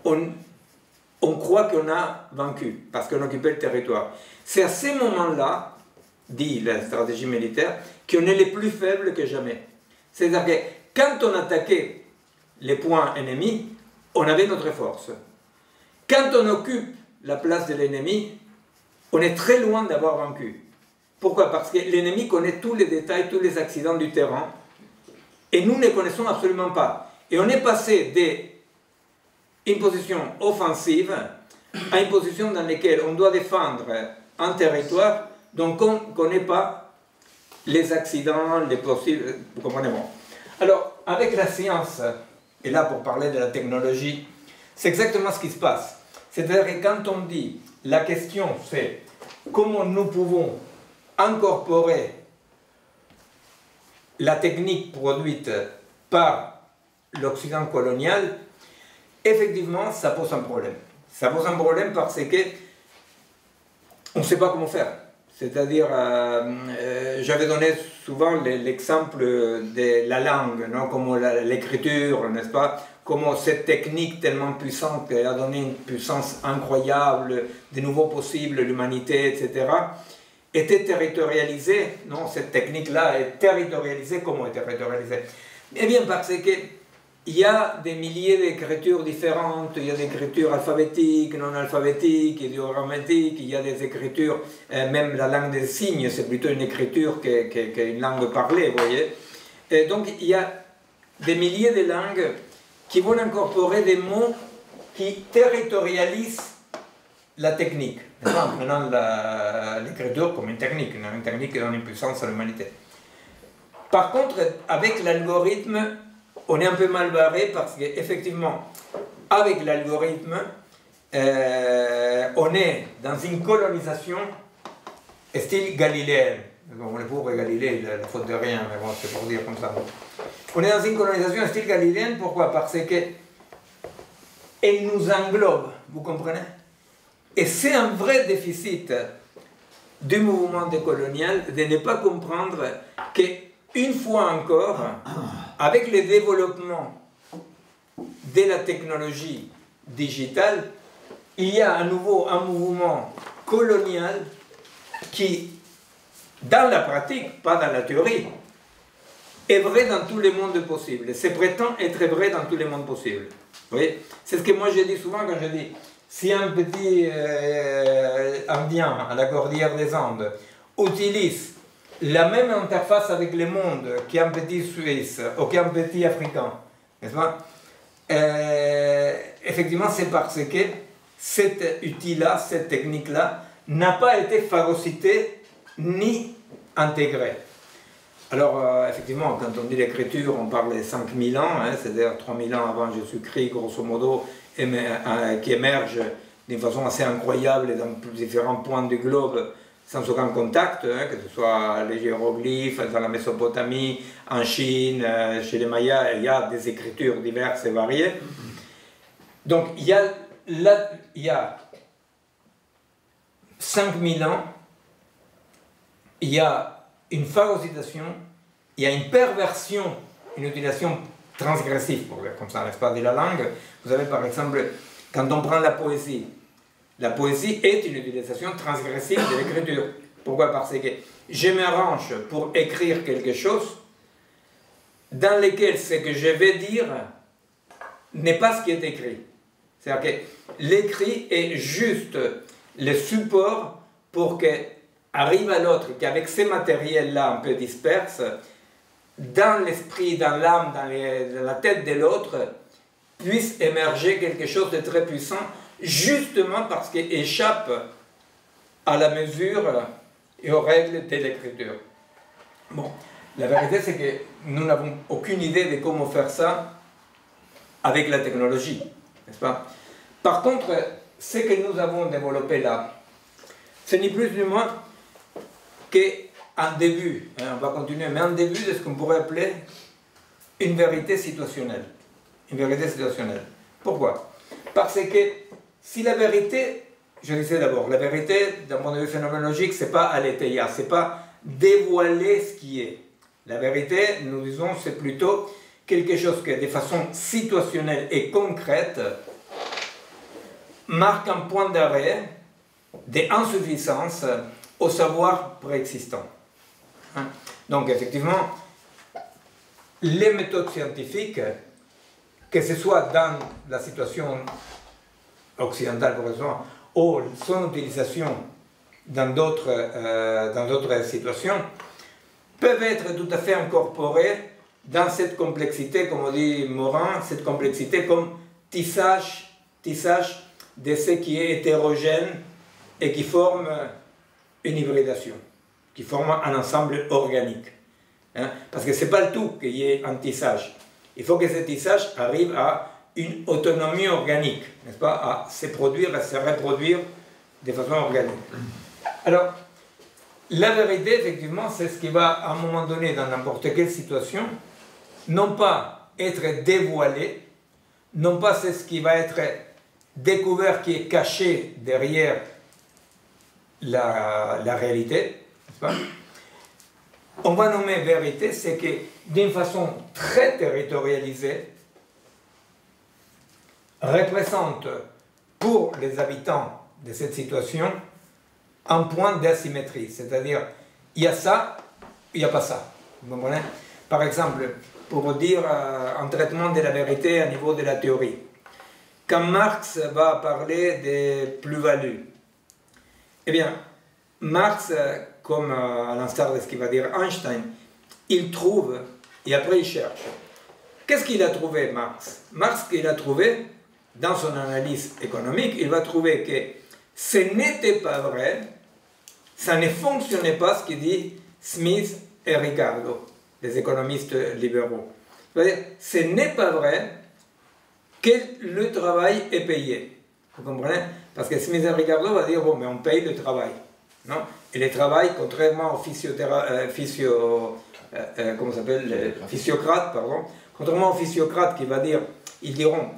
on croit qu'on a vaincu, parce qu'on occupait le territoire. C'est à ces moments-là, dit la stratégie militaire, qu'on est les plus faibles que jamais. C'est-à-dire que quand on attaquait les points ennemis, on avait notre force. Quand on occupe la place de l'ennemi, on est très loin d'avoir vaincu. Pourquoi? Parce que l'ennemi connaît tous les détails, tous les accidents du terrain, et nous ne les connaissons absolument pas. Et on est passé d'une position offensive à une position dans laquelle on doit défendre un territoire dont on ne connaît pas les accidents, les possibles... Vous comprenez bon. Alors, avec la science, et là pour parler de la technologie, c'est exactement ce qui se passe. C'est-à-dire que quand on dit, la question c'est comment nous pouvons incorporer la technique produite par l'Occident colonial, effectivement, ça pose un problème. Ça pose un problème parce que on ne sait pas comment faire. C'est-à-dire, j'avais donné souvent l'exemple de la langue, non? Comme l'écriture, n'est-ce pas? Comment cette technique tellement puissante qui a donné une puissance incroyable, de nouveaux possibles, l'humanité, etc., était territorialisée. Non, cette technique-là est territorialisée. Comment est territorialisée? Eh bien, parce que il y a des milliers d'écritures différentes, il y a des écritures alphabétiques, non alphabétiques, idéogrammétiques, il y a des écritures, même la langue des signes, c'est plutôt une écriture qu'une langue parlée, vous voyez. Et donc il y a des milliers de langues qui vont incorporer des mots qui territorialisent la technique, en prenant l'écriture comme une technique qui donne une puissance à l'humanité. Par contre, avec l'algorithme, on est un peu mal barré parce qu'effectivement, avec l'algorithme, on est dans une colonisation style galiléenne. On est pour Galilée, la faute de rien, mais bon, c'est pour dire comme ça. On est dans une colonisation style galiléenne, pourquoi? Parce qu'elle nous englobe, vous comprenez? Et c'est un vrai déficit du mouvement décolonial de ne pas comprendre qu'une fois encore, avec le développement de la technologie digitale, il y a à nouveau un mouvement colonial qui, dans la pratique, pas dans la théorie, est vrai dans tous les mondes possibles. Et c'est prétend être vrai dans tous les mondes possibles. Vous voyez? C'est ce que moi je dis souvent quand je dis, si un petit Indien à la cordillère des Andes utilise la même interface avec le monde qu'un petit Suisse ou qu'un petit Africain, n'est-ce pas? Effectivement, c'est parce que cet outil-là, cette technique-là, n'a pas été phagocytée ni intégrée. Alors, effectivement, quand on dit l'écriture, on parle de 5000 ans, hein, c'est-à-dire 3000 ans avant Jésus-Christ, grosso modo, qui émerge d'une façon assez incroyable dans différents points du globe, sans aucun contact, hein, que ce soit les hiéroglyphes, dans la Mésopotamie, en Chine, chez les Mayas, il y a des écritures diverses et variées. Donc, il y a 5000 ans, il y a une phagocytation, il y a une perversion, une utilisation transgressive, pour dire comme ça, n'est-ce pas, de la langue. Vous avez par exemple, quand on prend la poésie est une utilisation transgressive de l'écriture. Pourquoi? Parce que je m'arrange pour écrire quelque chose dans lequel ce que je vais dire n'est pas ce qui est écrit. C'est-à-dire que l'écrit est juste le support pour que arrive à l'autre qu'avec ces matériels-là un peu disperses, dans l'esprit, dans l'âme, dans la tête de l'autre, puisse émerger quelque chose de très puissant, justement parce qu'il échappe à la mesure et aux règles de l'écriture. Bon, la vérité c'est que nous n'avons aucune idée de comment faire ça avec la technologie, n'est-ce pas? Par contre, ce que nous avons développé là, ce n'est plus ni moins qu'un début, hein, on va continuer, mais un début de ce qu'on pourrait appeler une vérité situationnelle. Une vérité situationnelle. Pourquoi? Parce que si la vérité, je disais d'abord, la vérité, d'un point de vue phénoménologique, c'est pas aletheia, c'est pas dévoiler ce qui est. La vérité, nous disons, c'est plutôt quelque chose qui, de façon situationnelle et concrète, marque un point d'arrêt d'insuffisance au savoir préexistant. Hein? Donc, effectivement, les méthodes scientifiques, que ce soit dans la situation occidentale, par exemple, ou son utilisation dans d'autres situations, peuvent être tout à fait incorporées dans cette complexité, comme on dit Morin, cette complexité comme tissage de ce qui est hétérogène et qui forme une hybridation, qui forme un ensemble organique. Hein? Parce que ce n'est pas le tout qu'il y ait un tissage. Il faut que ce tissage arrive à une autonomie organique, n'est-ce pas, à se produire, à se reproduire de façon organique. Alors, la vérité, effectivement, c'est ce qui va, à un moment donné, dans n'importe quelle situation, non pas être dévoilé, non pas c'est ce qui va être découvert, qui est caché derrière la réalité, n'est-ce pas? On va nommer vérité, c'est que d'une façon très territorialisée, représente pour les habitants de cette situation un point d'asymétrie, c'est-à-dire il y a ça, il n'y a pas ça. Vous comprenez? Par exemple, pour dire un traitement de la vérité à niveau de la théorie, quand Marx va parler des plus-values, eh bien, Marx, comme à l'instar de ce qu'il va dire Einstein, il trouve, et après il cherche. Qu'est-ce qu'il a trouvé, Marx? Marx, qu'il a trouvé, dans son analyse économique, il va trouver que ce n'était pas vrai, ça ne fonctionnait pas ce qu'il dit Smith et Ricardo. des économistes libéraux. C'est-à-dire, ce n'est pas vrai que le travail est payé. Vous comprenez? Parce que Smith et Ricardo va dire, bon, mais on paye le travail. Non? Et le travail, contrairement aux physiocrates, pardon, contrairement aux physiocrates qui va dire, ils diront,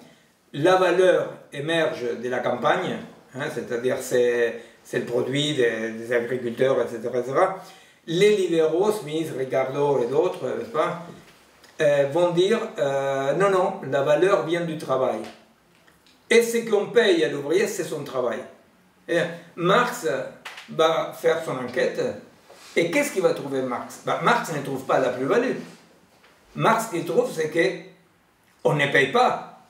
la valeur émerge de la campagne, hein, c'est-à-dire c'est le produit des agriculteurs, etc., etc. Les libéraux, Smith, Ricardo et d'autres, n'est-ce pas, vont dire, non, non, la valeur vient du travail. Et ce qu'on paye à l'ouvrier, c'est son travail. Et Marx va faire son enquête, et qu'est-ce qu'il va trouver Marx? Marx ne trouve pas la plus-value. Marx, ce qu'il trouve, c'est qu'on ne paye pas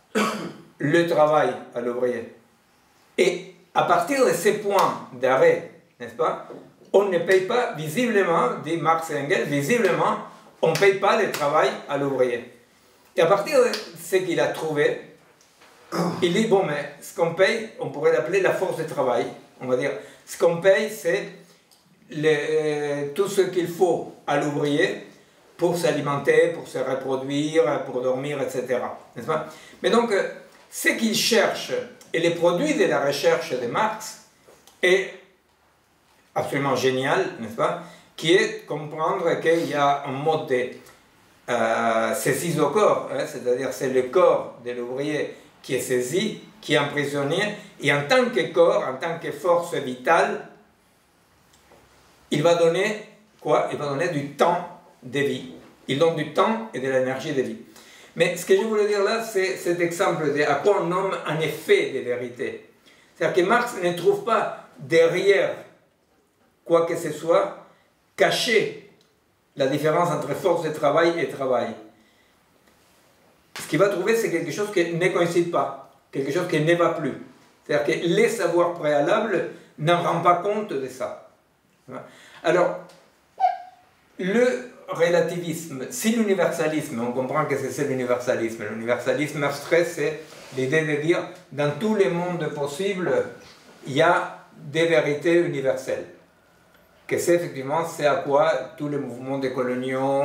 le travail à l'ouvrier. Et à partir de ces points d'arrêt, n'est-ce pas, on ne paye pas, visiblement, dit Marx et Engels, visiblement, on ne paye pas le travail à l'ouvrier. Et à partir de ce qu'il a trouvé, il dit, bon, mais ce qu'on paye, on pourrait l'appeler la force de travail. On va dire, ce qu'on paye, c'est tout ce qu'il faut à l'ouvrier pour s'alimenter, pour se reproduire, pour dormir, etc. N'est-ce pas? Mais donc, ce qu'il cherche, et les produits de la recherche de Marx, est absolument génial, n'est-ce pas? Qui est de comprendre qu'il y a un mode de saisie au corps, hein, c'est-à-dire c'est le corps de l'ouvrier qui est saisi, qui est emprisonné, et en tant que corps, en tant que force vitale, il va donner quoi? Il va donner du temps de vie. Il donne du temps et de l'énergie de vie. Mais ce que je voulais dire là, c'est cet exemple de à quoi on nomme un effet de vérité. C'est-à-dire que Marx ne trouve pas derrière quoi que ce soit caché la différence entre force de travail et travail. Ce qu'il va trouver, c'est quelque chose qui ne coïncide pas, quelque chose qui ne va plus. C'est-à-dire que les savoirs préalables n'en rendent pas compte de ça. Alors, le relativisme, si l'universalisme, on comprend que c'est l'universalisme. L'universalisme abstrait, c'est l'idée de dire, dans tous les mondes possibles, il y a des vérités universelles. Que c'est effectivement ce à quoi tous les mouvements décoloniaux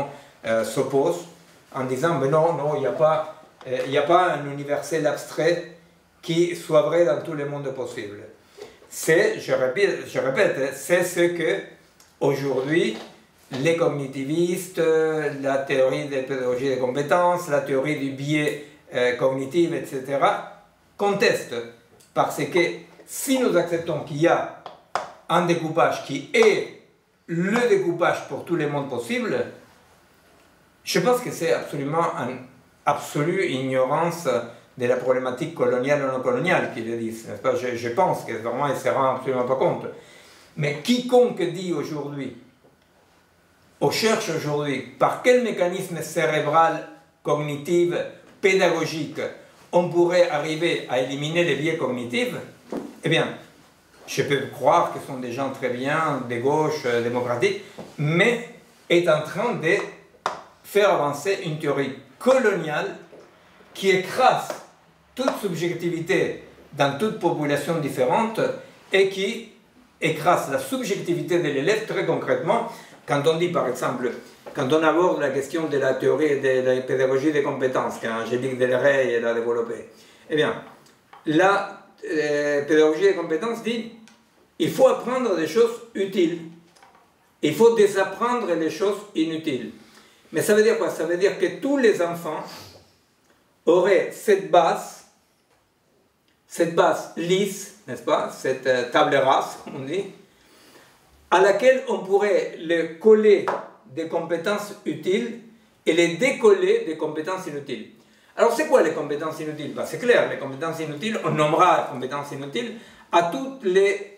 s'opposent, en disant, mais non, non, il n'y a pas un universel abstrait qui soit vrai dans tous les mondes possibles. C'est, je répète, c'est ce que, aujourd'hui, les cognitivistes, la théorie des pédagogies des compétences, la théorie du biais cognitif, etc., contestent. Parce que si nous acceptons qu'il y a un découpage qui est le découpage pour tous les mondes possibles, je pense que c'est absolument une absolue ignorance de la problématique coloniale ou non coloniale qu'ils le disent. Je pense que vraiment ils ne se rendent absolument pas compte. Mais quiconque dit aujourd'hui, on cherche aujourd'hui, par quel mécanisme cérébral, cognitif, pédagogique, on pourrait arriver à éliminer les biais cognitifs, eh bien, je peux croire que ce sont des gens très bien, de gauche, démocratiques, mais est en train de faire avancer une théorie coloniale qui écrase toute subjectivité dans toute population différente et qui écrase la subjectivité de l'élève très concrètement. Quand on dit par exemple, quand on aborde la question de la théorie de la pédagogie des compétences qu'Angélique Delray a développée, eh bien, la pédagogie des compétences dit il faut apprendre des choses utiles, il faut désapprendre les choses inutiles. Mais ça veut dire quoi? Ça veut dire que tous les enfants auraient cette base lisse, n'est-ce pas? Cette table rase, comme on dit, à laquelle on pourrait les coller des compétences utiles et les décoller des compétences inutiles. Alors c'est quoi les compétences inutiles? C'est clair, les compétences inutiles, on nommera compétences inutiles à toutes les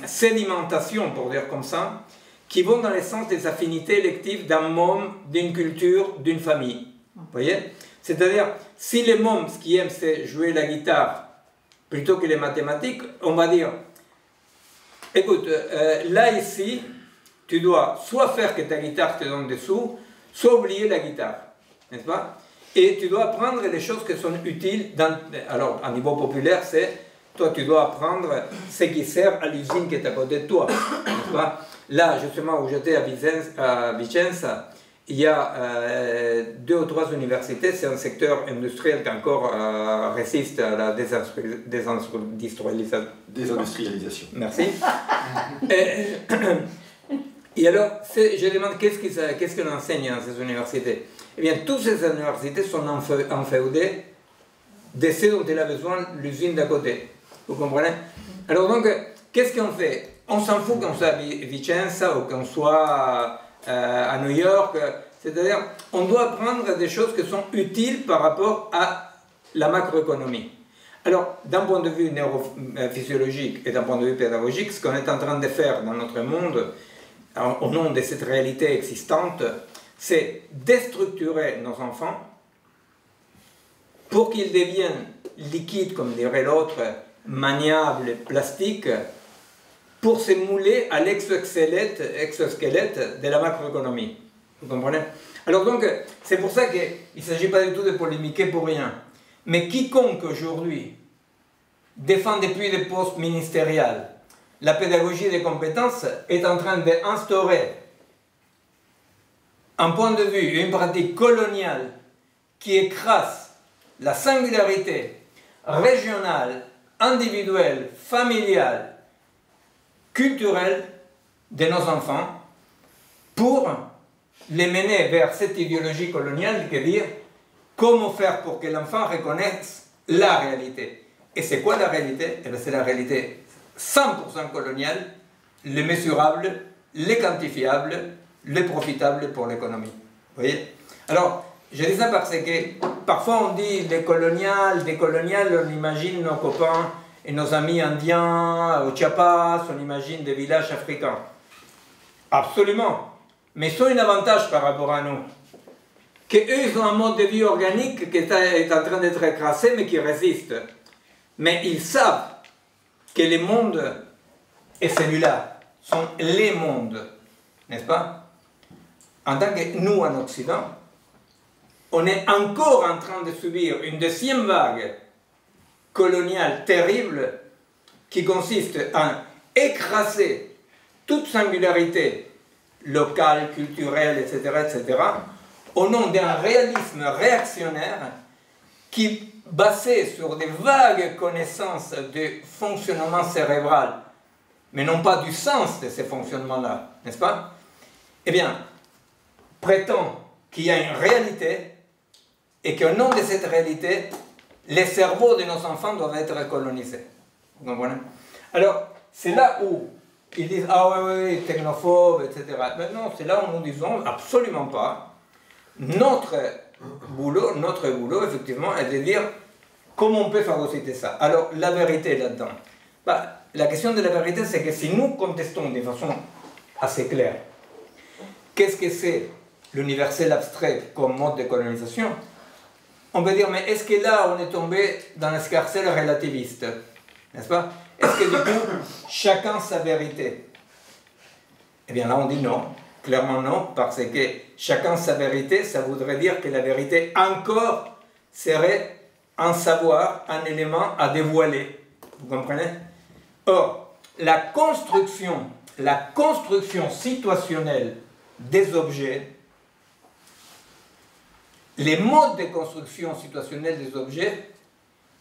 sédimentations, pour dire comme ça, qui vont dans le sens des affinités électives d'un môme, d'une culture, d'une famille. Vous voyez? C'est-à-dire, si les mômes, ce qu'ils aiment, c'est jouer la guitare plutôt que les mathématiques, on va dire, écoute, là, ici, tu dois soit faire que ta guitare te donne des sous, soit oublier la guitare, n'est-ce pas? Et tu dois apprendre les choses qui sont utiles. Alors, à niveau populaire, c'est, toi, tu dois apprendre ce qui sert à l'usine qui est à côté de toi, n'est-ce pas? Là, justement, où j'étais à Vicenza, il y a 2 ou 3 universités, c'est un secteur industriel qui encore résiste à la désindustrialisation. Merci. Et alors, je demande qu'est-ce qu'on enseigne dans ces universités? Eh bien, toutes ces universités sont enfeudées de ce dont elle a besoin l'usine d'à côté. Vous comprenez? Alors donc, qu'est-ce qu'on fait? On s'en fout qu'on soit à Vicenza ou qu'on soit à New York. C'est-à-dire, on doit apprendre des choses qui sont utiles par rapport à la macroéconomie. Alors, d'un point de vue neurophysiologique et d'un point de vue pédagogique, ce qu'on est en train de faire dans notre monde, au nom de cette réalité existante, c'est déstructurer nos enfants pour qu'ils deviennent liquides, comme dirait l'autre, maniables, plastiques, pour se mouler à l'exosquelette de la macroéconomie. Vous comprenez? Alors donc, c'est pour ça qu'il ne s'agit pas du tout de polémiquer pour rien. Mais quiconque aujourd'hui défend depuis des postes ministériels la pédagogie des compétences est en train d'instaurer un point de vue, une pratique coloniale qui écrase la singularité régionale, individuelle, familiale, culturelle de nos enfants pour les mener vers cette idéologie coloniale qui est dire comment faire pour que l'enfant reconnaisse la réalité. Et c'est quoi la réalité? Eh bien, c'est la réalité 100% coloniale, le mesurable, le quantifiable, le profitable pour l'économie. Vous voyez? Alors, je dis ça parce que parfois on dit les coloniales, on imagine nos copains et nos amis indiens au Chiapas, on imagine des villages africains. Absolument. Mais ils ont un avantage par rapport à nous. Qu'eux, ils ont un mode de vie organique qui est en train d'être écrasé, mais qui résiste. Mais ils savent que le monde et celui-là sont les mondes, n'est-ce pas? En tant que nous, en Occident, on est encore en train de subir une deuxième vague coloniale terrible qui consiste à écraser toute singularité locale, culturelle, etc., etc., au nom d'un réalisme réactionnaire qui, basé sur des vagues connaissances de fonctionnement cérébral, mais non pas du sens de ces fonctionnements-là, n'est-ce pas? Eh bien, prétend qu'il y a une réalité et qu'au nom de cette réalité, les cerveaux de nos enfants doivent être colonisés. Vous comprenez? Alors, c'est là où ils disent « Ah oui, technophobe, etc. » Mais non, c'est là où nous disons absolument pas. Notre boulot, effectivement, est de dire comment on peut phagocyter ça. Alors, la vérité là-dedans. La question de la vérité, c'est que si nous contestons de façon assez claire qu'est-ce que c'est l'universel abstrait comme mode de colonisation, on peut dire, mais est-ce que là, on est tombé dans l'escarcelle relativiste? N'est-ce pas? Est-ce que du coup, chacun sa vérité? Eh bien là, on dit non. Clairement non, parce que chacun sa vérité, ça voudrait dire que la vérité encore serait un savoir, un élément à dévoiler. Vous comprenez? Or, la construction situationnelle des objets, les modes de construction situationnelle des objets,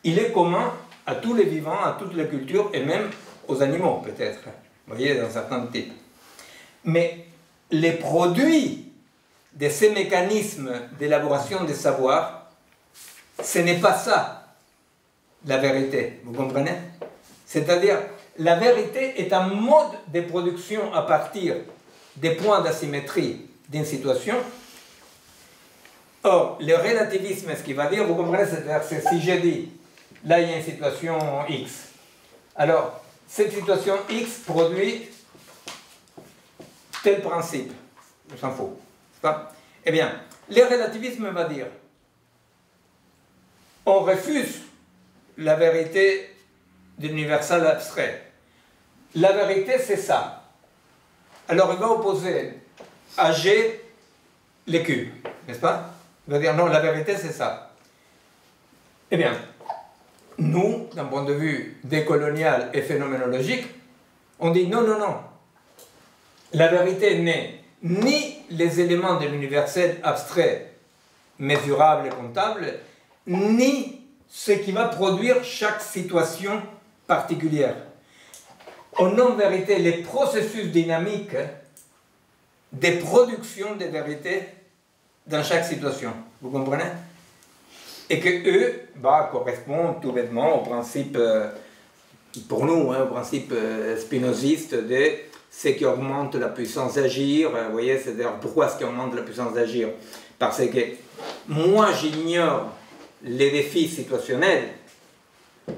il est commun à tous les vivants, à toutes les cultures, et même aux animaux, peut-être. Vous voyez, dans certains types. Mais les produits de ces mécanismes d'élaboration des savoirs, ce n'est pas ça, la vérité. Vous comprenez? C'est-à-dire, la vérité est un mode de production à partir des points d'asymétrie d'une situation. Or, le relativisme, ce qu'il va dire, vous comprenez, c'est-à-dire que si j'ai dit, là il y a une situation X, alors cette situation X produit tel principe, on s'en fout. Eh bien, le relativisme va dire, on refuse la vérité de l'universel abstrait. La vérité, c'est ça. Alors, il va opposer à G les Q, n'est-ce pas? Il va dire, non, la vérité, c'est ça. Eh bien, nous, d'un point de vue décolonial et phénoménologique, on dit, non, non, non. La vérité n'est ni les éléments de l'universel abstrait, mesurable et comptable, ni ce qui va produire chaque situation particulière. On nomme vérité les processus dynamiques des productions de vérité dans chaque situation. Vous comprenez? Et que eux correspondent tout bêtement au principe, pour nous, au principe spinoziste de ce qui augmente la puissance d'agir. Vous voyez, c'est-à-dire pourquoi est-ce qui augmente la puissance d'agir? Parce que moins j'ignore les défis situationnels,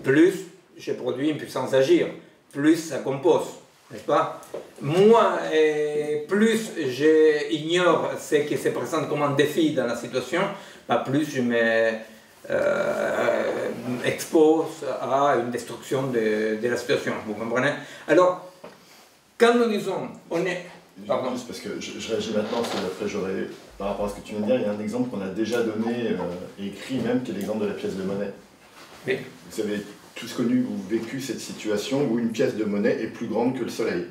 plus je produis une puissance d'agir, plus ça compose, n'est-ce pas? Moins et plus j'ignore ce qui se présente comme un défi dans la situation, plus je m'expose à une destruction de la situation, vous comprenez? Alors, quand nous disons, on est... Pardon. Juste parce que je réagis maintenant, parce que après j'aurais, par rapport à ce que tu viens de dire, il y a un exemple qu'on a déjà donné, écrit même, qui est l'exemple de la pièce de monnaie. Oui. Vous avez tous connu ou vécu cette situation où une pièce de monnaie est plus grande que le soleil.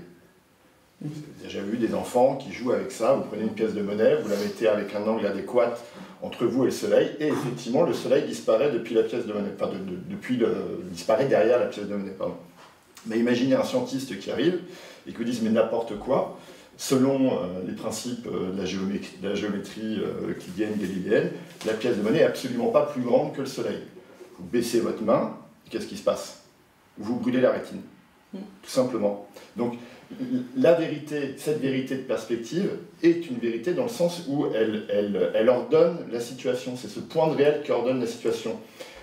Vous avez déjà vu des enfants qui jouent avec ça, vous prenez une pièce de monnaie, vous la mettez avec un angle adéquat entre vous et le soleil, et effectivement le soleil disparaît depuis la pièce de monnaie, enfin disparaît derrière la pièce de monnaie, pardon. Mais imaginez un scientiste qui arrive et qui vous dise mais n'importe quoi, selon les principes de la géométrie euclidienne, galiléenne, la pièce de monnaie n'est absolument pas plus grande que le soleil. Vous baissez votre main, qu'est-ce qui se passe? Vous brûlez la rétine, tout simplement. Donc, la vérité, cette vérité de perspective est une vérité dans le sens où elle ordonne la situation. C'est ce point de réel qui ordonne la situation.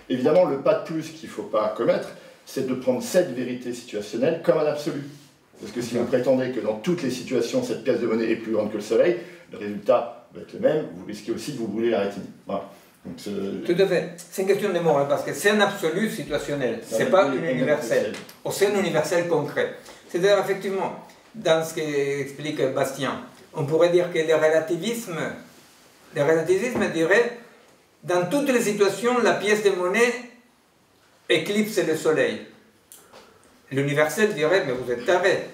Évidemment, le pas de plus qu'il ne faut pas commettre, c'est de prendre cette vérité situationnelle comme un absolu. Parce que si vous prétendez que dans toutes les situations, cette pièce de monnaie est plus grande que le soleil, le résultat va être le même, vous risquez aussi de vous brûler la rétine. Voilà. Donc, tout à fait. C'est une question de mots, parce que c'est un absolu situationnel, c'est pas une universelle, ou c'est un universel concret. C'est-à-dire, effectivement, dans ce qu'explique Bastien, on pourrait dire que le relativisme dirait, dans toutes les situations, la pièce de monnaie éclipse le soleil. L'universel dirait, mais vous êtes taré,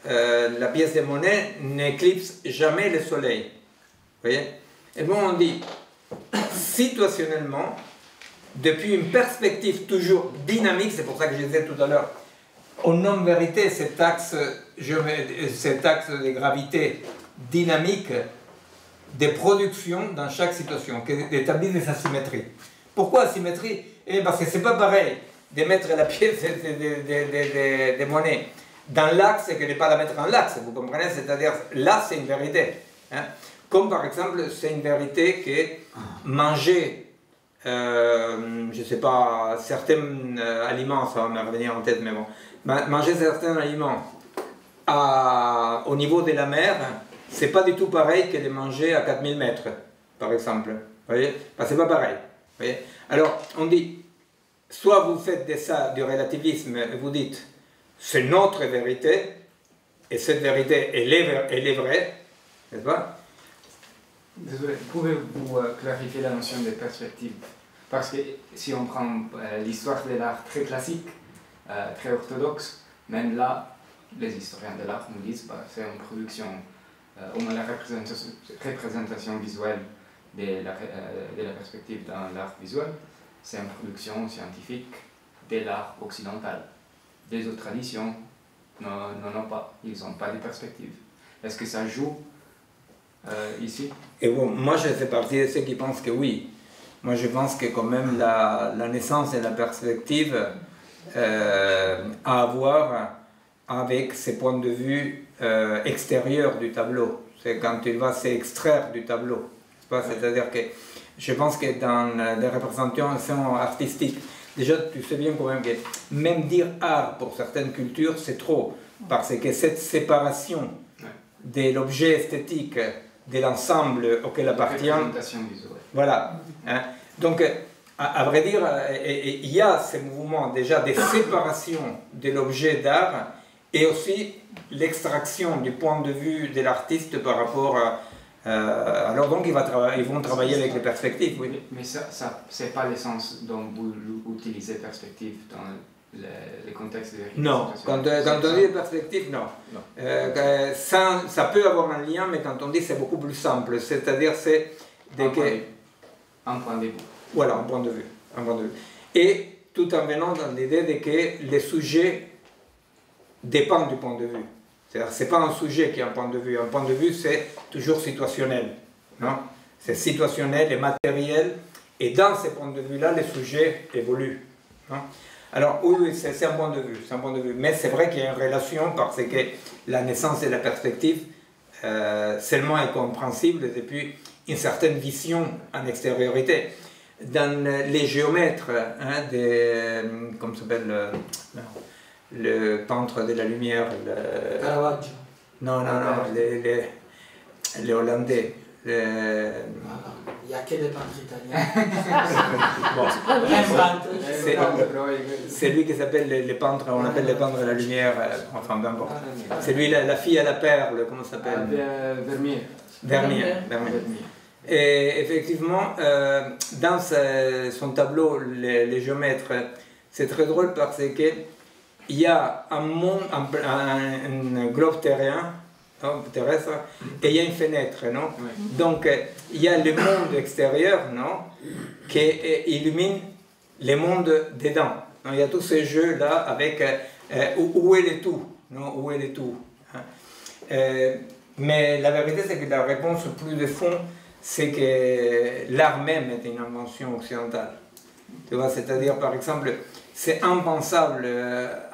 la pièce de monnaie n'éclipse jamais le soleil. Vous voyez? Et bon, on dit, situationnellement, depuis une perspective toujours dynamique, c'est pour ça que je disais tout à l'heure, on nomme vérité cet axe de gravité dynamique des productions dans chaque situation, qui établit des asymétries. Pourquoi asymétrie? Parce que c'est pas pareil de mettre la pièce de monnaie dans l'axe que de ne pas la mettre en l'axe, vous comprenez? C'est-à-dire, là, c'est une vérité. Hein? Comme par exemple, c'est une vérité que manger, je ne sais pas, certains aliments, ça va me revenir en tête, mais bon, manger certains aliments au niveau de la mer, c'est pas du tout pareil que de manger à 4000 mètres, par exemple. Vous voyez? C'est pas pareil. Vous voyez? Alors, on dit, soit vous faites de ça du relativisme et vous dites, c'est notre vérité, et cette vérité, elle est vraie, n'est-ce pas? Désolé, pouvez-vous clarifier la notion de perspective? Parce que si on prend l'histoire de l'art très classique, très orthodoxe, même là, les historiens de l'art nous disent que c'est une production, au moins la représentation visuelle de la perspective dans l'art visuel, c'est une production scientifique de l'art occidental. Les autres traditions n'en ont pas, ils n'ont pas de perspective. Est-ce que ça joue ici? Et bon, moi je fais partie de ceux qui pensent que oui. Moi je pense que quand même la naissance et la perspective à avoir avec ces points de vue extérieurs du tableau. C'est quand tu vas s'extraire du tableau. C'est-à-dire que je pense que dans les représentations artistiques, déjà tu sais bien quand même que même dire art pour certaines cultures c'est trop. Parce que cette séparation de l'objet esthétique de l'ensemble auquel appartient. Voilà. Hein. Donc, à vrai dire, il y a ces mouvements déjà de séparation de l'objet d'art et aussi l'extraction du point de vue de l'artiste par rapport à. Alors donc, ils vont travailler avec les perspectives, oui. Mais ça c'est pas le sens dont vous utilisez perspective les contextes de Non, quand on dit perspective, non. Ça peut avoir un lien, mais quand on dit c'est beaucoup plus simple, c'est-à-dire c'est un point de vue. Voilà, un point de vue. Et tout en venant dans l'idée de que les sujets dépendent du point de vue. C'est-à-dire c'est pas un sujet qui a un point de vue. Un point de vue, c'est toujours situationnel. Non? C'est situationnel et matériel. Et dans ces points de vue-là, les sujets évoluent. Non? Alors oui, c'est un point de vue. C'est un point de vue. Mais c'est vrai qu'il y a une relation parce que la naissance et la perspective seulement est compréhensible depuis une certaine vision en extériorité. Dans les géomètres, comme s'appelle le peintre de la lumière, Caravaggio. Non, les Hollandais. Il n'y a que des peintres italiens. C'est lui qui s'appelle les peintres, on appelle les peintres de la lumière, enfin peu importe. C'est lui la fille à la perle, comment ça s'appelle? Vermeer. Et effectivement, dans son tableau, les géomètres, c'est très drôle parce qu'il y a un globe terrestre et il y a une fenêtre, non? Donc il y a le monde extérieur, non? Qui illumine le monde dedans. Il y a tous ces jeux-là avec où est le tout, non? Où est le tout, hein? Mais la vérité, c'est que la réponse plus de fond, c'est que l'art même est une invention occidentale. Tu vois, c'est-à-dire, par exemple, c'est impensable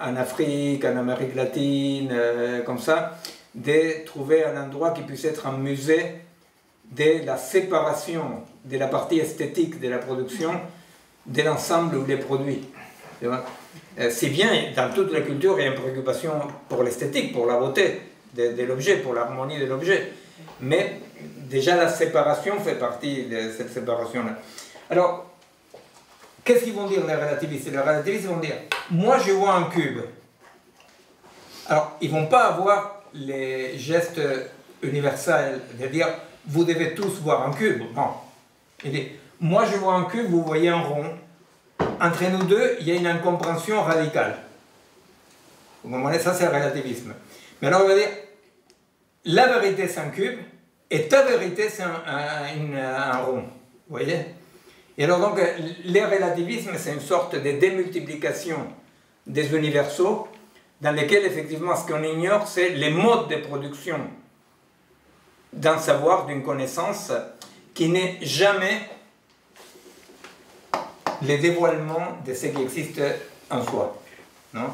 en Afrique, en Amérique latine, comme ça, de trouver un endroit qui puisse être un musée de la séparation de la partie esthétique de la production de l'ensemble des produits. Tu vois, si bien, dans toute la culture, il y a une préoccupation pour l'esthétique, pour la beauté de l'objet, pour l'harmonie de l'objet. Mais déjà la séparation fait partie de cette séparation-là. Alors, qu'est-ce qu'ils vont dire les relativistes? Les relativistes vont dire, moi je vois un cube. Alors, ils ne vont pas avoir les gestes universels de dire, vous devez tous voir un cube. Non. Il dit, moi je vois un cube, vous voyez un rond. Entre nous deux, il y a une incompréhension radicale. Vous comprenez? Ça, c'est le relativisme. Mais alors, on va dire, la vérité, c'est un cube, et ta vérité, c'est un rond. Vous voyez? Et alors, donc, le relativisme, c'est une sorte de démultiplication des universaux, dans lesquels, effectivement, ce qu'on ignore, c'est les modes de production d'un savoir, d'une connaissance, qui n'est jamais le dévoilement de ce qui existe en soi. Non?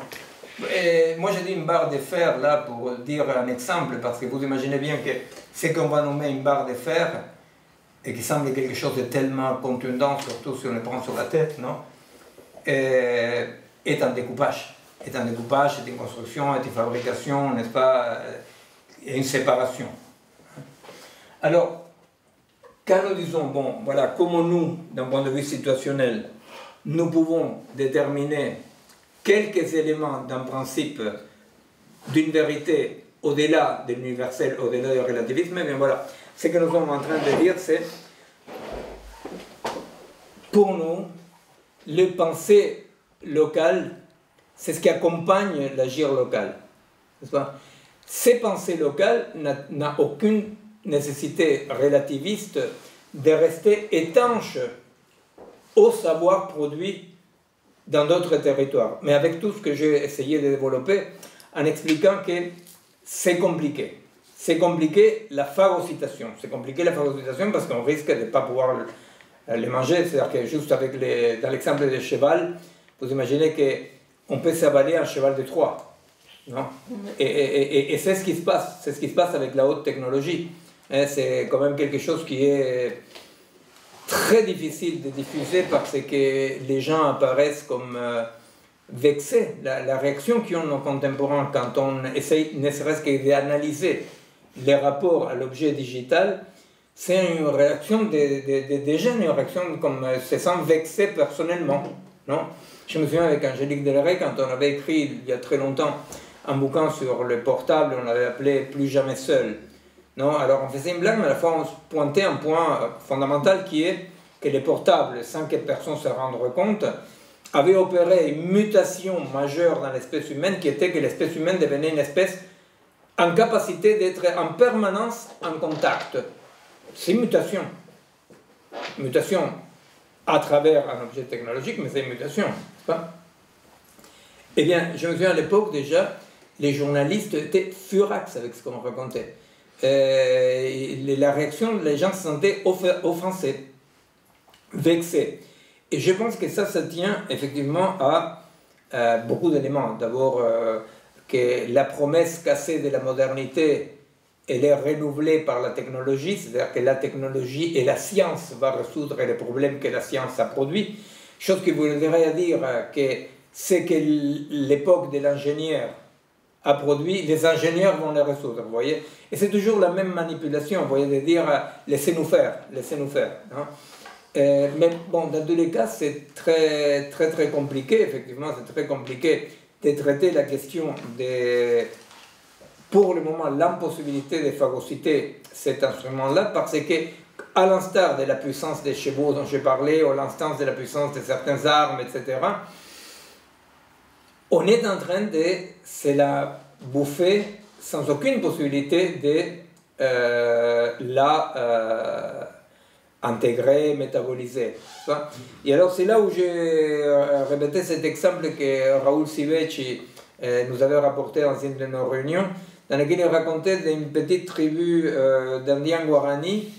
Et moi, j'ai dit une barre de fer, là, pour dire un exemple, parce que vous imaginez bien que ce qu'on va nommer une barre de fer, et qui semble quelque chose de tellement contundant, surtout si on le prend sur la tête, non? Est un découpage. Est un découpage, est une construction, est une fabrication, n'est-ce pas? Et une séparation. Alors, quand nous disons, bon, voilà, comment nous, d'un point de vue situationnel, nous pouvons déterminer quelques éléments d'un principe d'une vérité au-delà de l'universel, au-delà du relativisme, mais voilà, ce que nous sommes en train de dire, c'est, pour nous, le pensée locale, c'est ce qui accompagne l'agir local. N'est-ce pas? Ces pensées locales n'ont aucune nécessité relativiste de rester étanches au savoir produit dans d'autres territoires. Mais avec tout ce que j'ai essayé de développer, en expliquant que c'est compliqué. C'est compliqué la phagocytation. C'est compliqué la phagocytation parce qu'on risque de ne pas pouvoir les manger. C'est-à-dire que juste avec dans l'exemple des cheval, vous imaginez qu'on peut s'avaler un cheval de Troie. Non? Et c'est ce qui se passe. C'est ce qui se passe avec la haute technologie. C'est quand même quelque chose qui est très difficile de diffuser parce que les gens apparaissent comme vexés. La réaction qu'ont nos contemporains quand on essaye ne serait-ce que d'analyser les rapports à l'objet digital, c'est une réaction des jeunes, une réaction comme se sentent vexés personnellement. Non? Je me souviens avec Angélique Delaray, quand on avait écrit il y a très longtemps un bouquin sur le portable, on l'avait appelé « Plus jamais seul ». Non, alors on faisait une blague, mais à la fois on pointait un point fondamental qui est que les portables, sans que personne se rende compte, avait opéré une mutation majeure dans l'espèce humaine qui était que l'espèce humaine devenait une espèce en capacité d'être en permanence en contact. C'est une mutation. Mutation à travers un objet technologique, mais c'est une mutation, n'est-ce pas? Eh bien, je me souviens à l'époque déjà, les journalistes étaient furax avec ce qu'on racontait. La réaction, les gens se sentaient offensés, vexés. Et je pense que ça tient effectivement à beaucoup d'éléments. D'abord, que la promesse cassée de la modernité, elle est renouvelée par la technologie, c'est-à-dire que la technologie et la science vont résoudre les problèmes que la science a produits. Chose qui voudrait dire que ce que l'époque de l'ingénieur a produit, les ingénieurs vont les résoudre, vous voyez. Et c'est toujours la même manipulation, vous voyez, de dire laissez-nous faire, laissez-nous faire. Hein. Mais bon, dans tous les cas, c'est très, très, très compliqué, effectivement, c'est très compliqué de traiter la question de, pour le moment, l'impossibilité de phagocyter cet instrument-là, parce que, à l'instar de la puissance des chevaux dont j'ai parlé, ou à l'instar de la puissance de certaines armes, etc., on est en train de se la bouffer sans aucune possibilité de la intégrer, métaboliser. Et alors c'est là où j'ai répété cet exemple que Raoul Siveci nous avait rapporté dans une de nos réunions, dans laquelle il racontait d'une petite tribu d'Indiens Guarani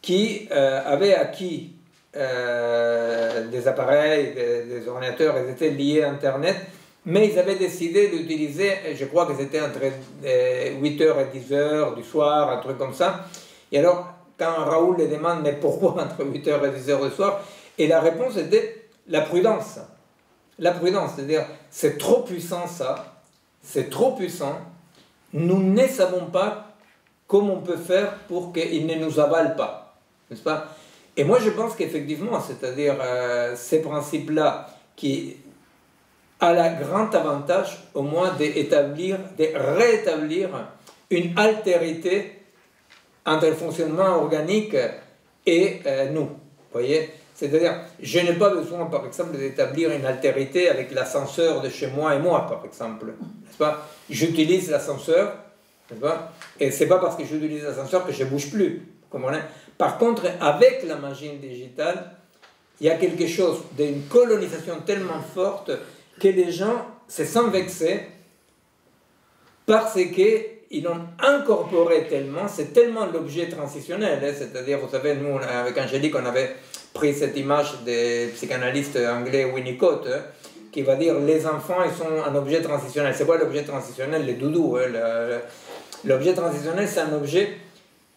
qui avait acquis des appareils, des ordinateurs, ils étaient liés à Internet, mais ils avaient décidé d'utiliser, je crois que c'était entre 8h et 10h du soir, un truc comme ça. Et alors, quand Raoul les demande, mais pourquoi entre 8h et 10h du soir? Et la réponse était la prudence. La prudence, c'est-à-dire, c'est trop puissant ça, c'est trop puissant, nous ne savons pas comment on peut faire pour qu'il ne nous avale pas, n'est-ce pas? Et moi je pense qu'effectivement, c'est-à-dire ces principes-là qui a le grand avantage au moins de rétablir une altérité entre le fonctionnement organique et nous, voyez? C'est-à-dire, je n'ai pas besoin, par exemple, d'établir une altérité avec l'ascenseur de chez moi et moi, par exemple, n'est-ce pas? J'utilise l'ascenseur, n'est-ce pas? Et c'est pas parce que j'utilise l'ascenseur que je ne bouge plus, vous comprenez? Par contre, avec la machine digitale, il y a quelque chose d'une colonisation tellement forte que les gens se sentent vexés parce qu'ils ont incorporé tellement, c'est tellement l'objet transitionnel, hein, c'est-à-dire, vous savez, nous, avec Angélique, on avait pris cette image des psychanalystes anglais Winnicott, hein, qui va dire les enfants, ils sont un objet transitionnel. C'est quoi l'objet transitionnel? Les doudous. Hein, l'objet transitionnel, c'est un objet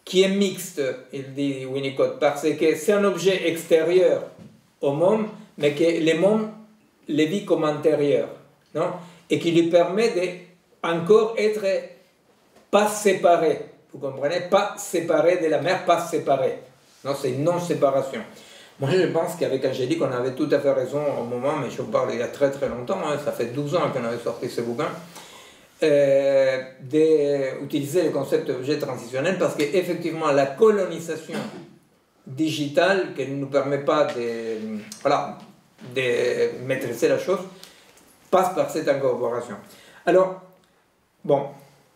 qui est mixte, il dit Winnicott, parce que c'est un objet extérieur au môme, mais que les mômes les vit comme intérieur, non? Et qui lui permet d'encore être pas séparé, vous comprenez? Pas séparé de la mère, pas séparé. Non, c'est une non-séparation. Moi, je pense qu'avec Angélique, on avait tout à fait raison au moment, mais je vous parle il y a très très longtemps, hein, ça fait 12 ans qu'on avait sorti ce bouquin, d'utiliser le concept d'objet transitionnel parce qu'effectivement, la colonisation digitale qui ne nous permet pas de maîtriser la chose passe par cette incorporation. Alors, bon,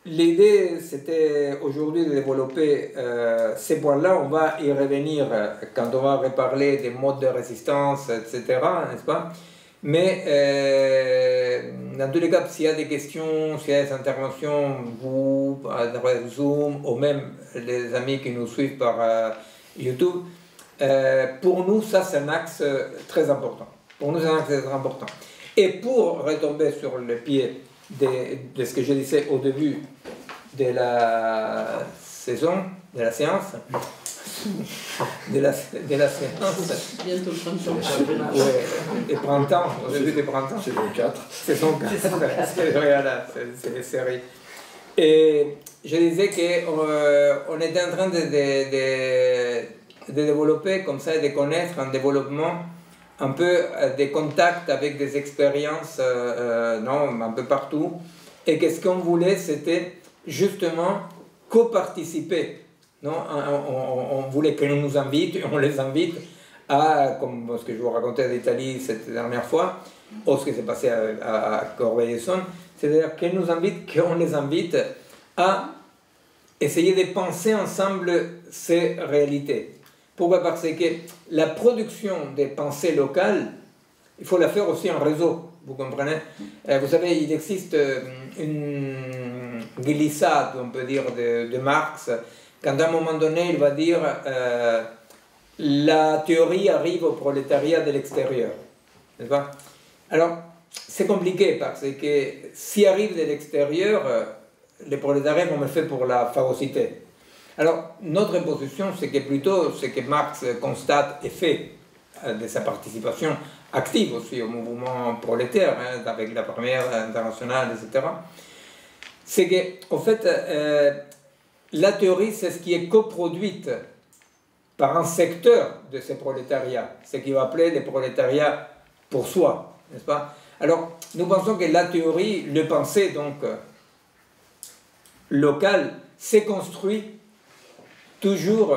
l'idée c'était aujourd'hui de développer ces points-là, on va y revenir quand on va reparler des modes de résistance, etc., n'est-ce pas? Mais dans tous les cas, s'il y a des questions, s'il y a des interventions, vous, à travers Zoom, ou même les amis qui nous suivent par YouTube, pour nous, ça c'est un axe très important. Pour nous, c'est un axe très important. Et pour retomber sur le pied de ce que je disais au début de la saison, de la séance, de la séance. Bientôt le printemps. Ouais, et printemps, au début des printemps. Saison 4. Saison 4, c'est les séries. Et je disais qu'on était en train de développer comme ça, de connaître un développement un peu des contacts avec des expériences un peu partout. Et qu'est-ce qu'on voulait, c'était justement coparticiper. Non, on voulait qu'ils nous invitent, on les invite comme ce que je vous racontais d'Italie cette dernière fois, ou ce qui s'est passé à Corbeil-Essonnes, c'est-à-dire qu'on les invite à essayer de penser ensemble ces réalités. Pourquoi? Parce que la production des pensées locales, il faut la faire aussi en réseau, vous comprenez? Vous savez, il existe une glissade, on peut dire, de Marx, quand à un moment donné, il va dire la théorie arrive au prolétariat de l'extérieur. N'est-ce pas? Alors, c'est compliqué parce que s'il arrive de l'extérieur, les prolétariats vont me faire pour la phagocyté. Alors, notre position, c'est que plutôt ce que Marx constate et fait de sa participation active aussi au mouvement prolétaire, hein, avec la première internationale, etc., c'est qu'en fait, la théorie, c'est ce qui est coproduite par un secteur de ces prolétariats, ce qu'il va appeler les prolétariats pour soi, n'est-ce pas? Alors, nous pensons que la théorie, le pensée, donc, local, s'est construit toujours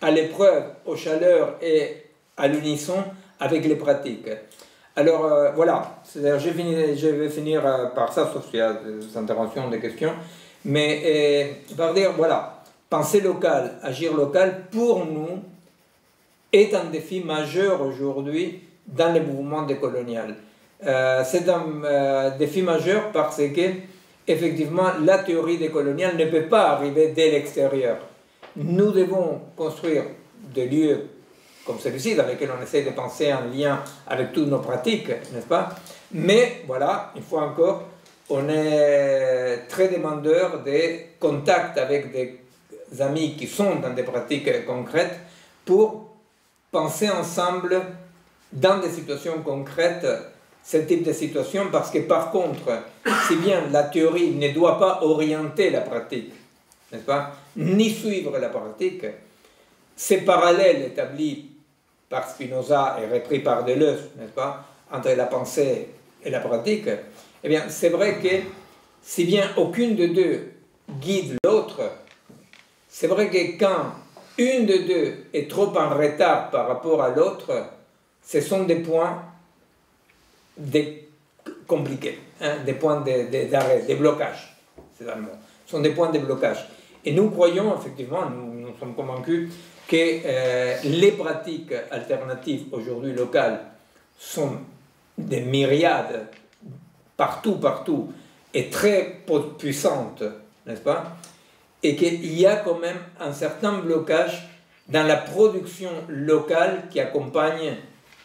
à l'épreuve, aux chaleurs et à l'unisson avec les pratiques. Alors, voilà, je vais finir par ça, sauf s'il y a des interventions, des questions, mais par dire, voilà, penser local, agir local, pour nous, est un défi majeur aujourd'hui dans les mouvements décoloniaux. C'est un défi majeur parce que, effectivement, la théorie décoloniale ne peut pas arriver dès l'extérieur. Nous devons construire des lieux comme celui-ci, dans lesquels on essaie de penser en lien avec toutes nos pratiques, n'est-ce pas? Mais, voilà, une fois encore, on est très demandeur des contacts avec des amis qui sont dans des pratiques concrètes pour penser ensemble dans des situations concrètes ce type de situation, parce que par contre, si bien la théorie ne doit pas orienter la pratique, n'est-ce pas, ni suivre la pratique, ces parallèles établis par Spinoza et repris par Deleuze, n'est-ce pas, entre la pensée et la pratique, eh bien, c'est vrai que si bien aucune de deux guide l'autre, c'est vrai que quand une de deux est trop en retard par rapport à l'autre, ce sont des points compliqués, hein, des points d'arrêt, des blocages, c'est le mot. Ce sont des points de blocage. Et nous croyons, effectivement, nous sommes convaincus que les pratiques alternatives aujourd'hui locales sont des myriades, partout, et très puissantes, n'est-ce pas? Et qu'il y a quand même un certain blocage dans la production locale qui accompagne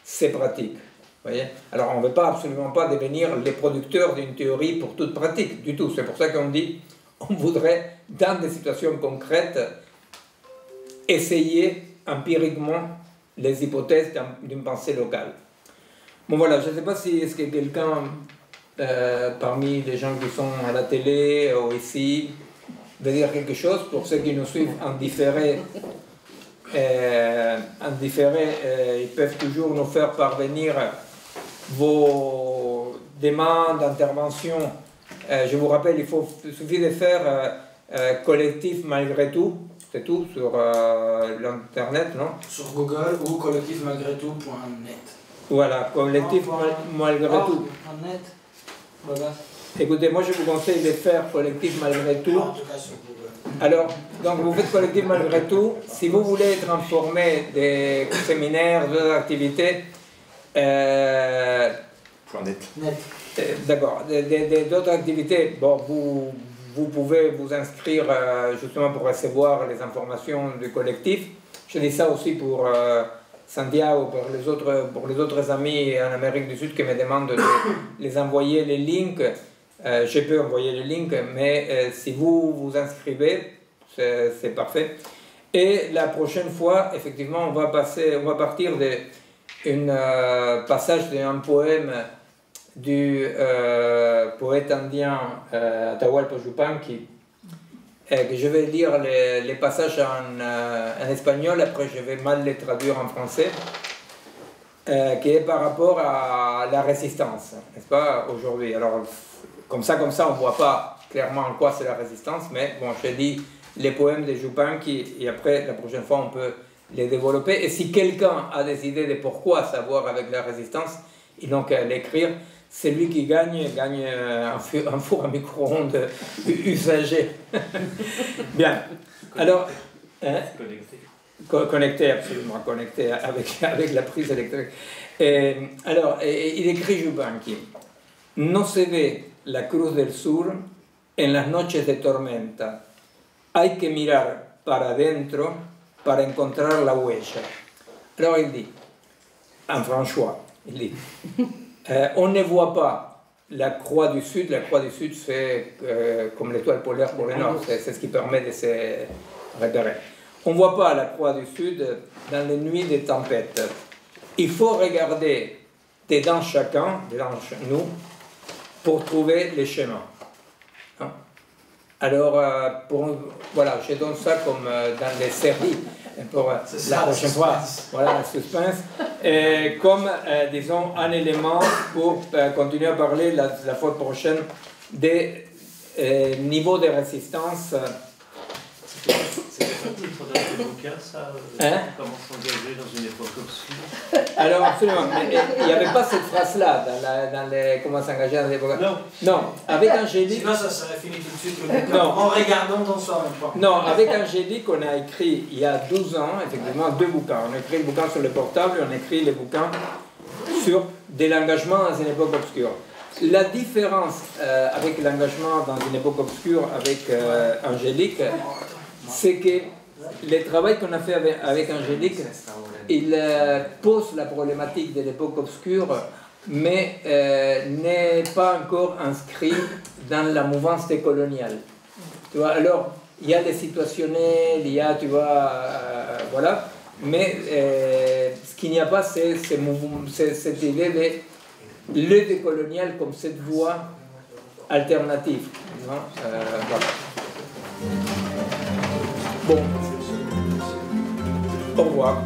ces pratiques. Voyez? Alors on ne veut absolument pas devenir les producteurs d'une théorie pour toute pratique, du tout. C'est pour ça qu'on dit on voudrait, dans des situations concrètes, essayer empiriquement les hypothèses d'une pensée locale. Bon voilà, je ne sais pas si est-ce que quelqu'un parmi les gens qui sont à la télé ou ici veut dire quelque chose. Pour ceux qui nous suivent en différé, ils peuvent toujours nous faire parvenir vos demandes, interventions. Je vous rappelle, il suffit de faire collectif malgré tout, c'est tout, sur l'internet, non? Sur Google ou collectifmalgrétout.net. Voilà, collectif malgré tout. .net. Voilà. Écoutez, moi je vous conseille de faire collectif malgré tout. En tout cas sur Google. Alors, donc vous faites collectif malgré tout. Si vous voulez être informé des séminaires, d'autres activités, .net. D'accord, d'autres activités, bon, vous pouvez vous inscrire justement pour recevoir les informations du collectif. Je dis ça aussi pour Santiago, pour les autres amis en Amérique du Sud qui me demandent de les envoyer les links. Je peux envoyer les links, mais si vous vous inscrivez, c'est parfait. Et la prochaine fois, effectivement, on va partir d'un passage d'un poème du poète indien Atahualpa Yupanqui, que je vais lire les passages en espagnol, après je vais mal les traduire en français, qui est par rapport à la résistance, n'est-ce pas, aujourd'hui. Alors, comme ça, on ne voit pas clairement en quoi c'est la résistance, mais bon, je lis les poèmes de Yupanqui, et après, la prochaine fois, on peut les développer. Et si quelqu'un a des idées de pourquoi savoir avec la résistance, ils n'ont qu'à l'écrire. Celui qui gagne un four à micro-ondes usagé. Bien. Alors, connecté, absolument, connecté avec la prise électrique. Alors, il écrit Yupanqui. No se ve la Cruz del Sur en las noches de tormenta. Hay que mirar para adentro para encontrar la huella. Alors il dit, en François, il dit, on ne voit pas la croix du Sud. La croix du Sud, c'est comme l'étoile polaire pour le Nord, c'est ce qui permet de se repérer. On ne voit pas la croix du Sud dans les nuits des tempêtes. Il faut regarder dedans chacun, dedans nous, pour trouver les chemins. Hein? Alors, voilà, je donne ça comme dans les séries, pour la prochaine fois, voilà, le suspense, et comme, disons, un élément pour continuer à parler la fois prochaine des niveaux de résistance. Il faudrait évoquer ça, comment s'engager dans une époque obscure. Alors, absolument, mais il n'y avait pas cette phrase-là dans les comment s'engager dans l'époque. Non, avec Angélique. Sinon, ça serait fini tout de suite. En regardant dans soi. Non, avec Angélique, on a écrit il y a 12 ans, effectivement, 2 bouquins. On a écrit le bouquin sur le portable et on a écrit les bouquins sur de l'engagement dans une époque obscure. La différence avec l'engagement dans une époque obscure avec Angélique, c'est que le travail qu'on a fait avec Angélique, il pose la problématique de l'époque obscure, mais n'est pas encore inscrit dans la mouvance décoloniale. Tu vois, alors, il y a les situationnels, il y a, tu vois, voilà, mais ce qu'il n'y a pas, c'est cette idée de le décolonial comme cette voie alternative. Voilà. Bon, au revoir.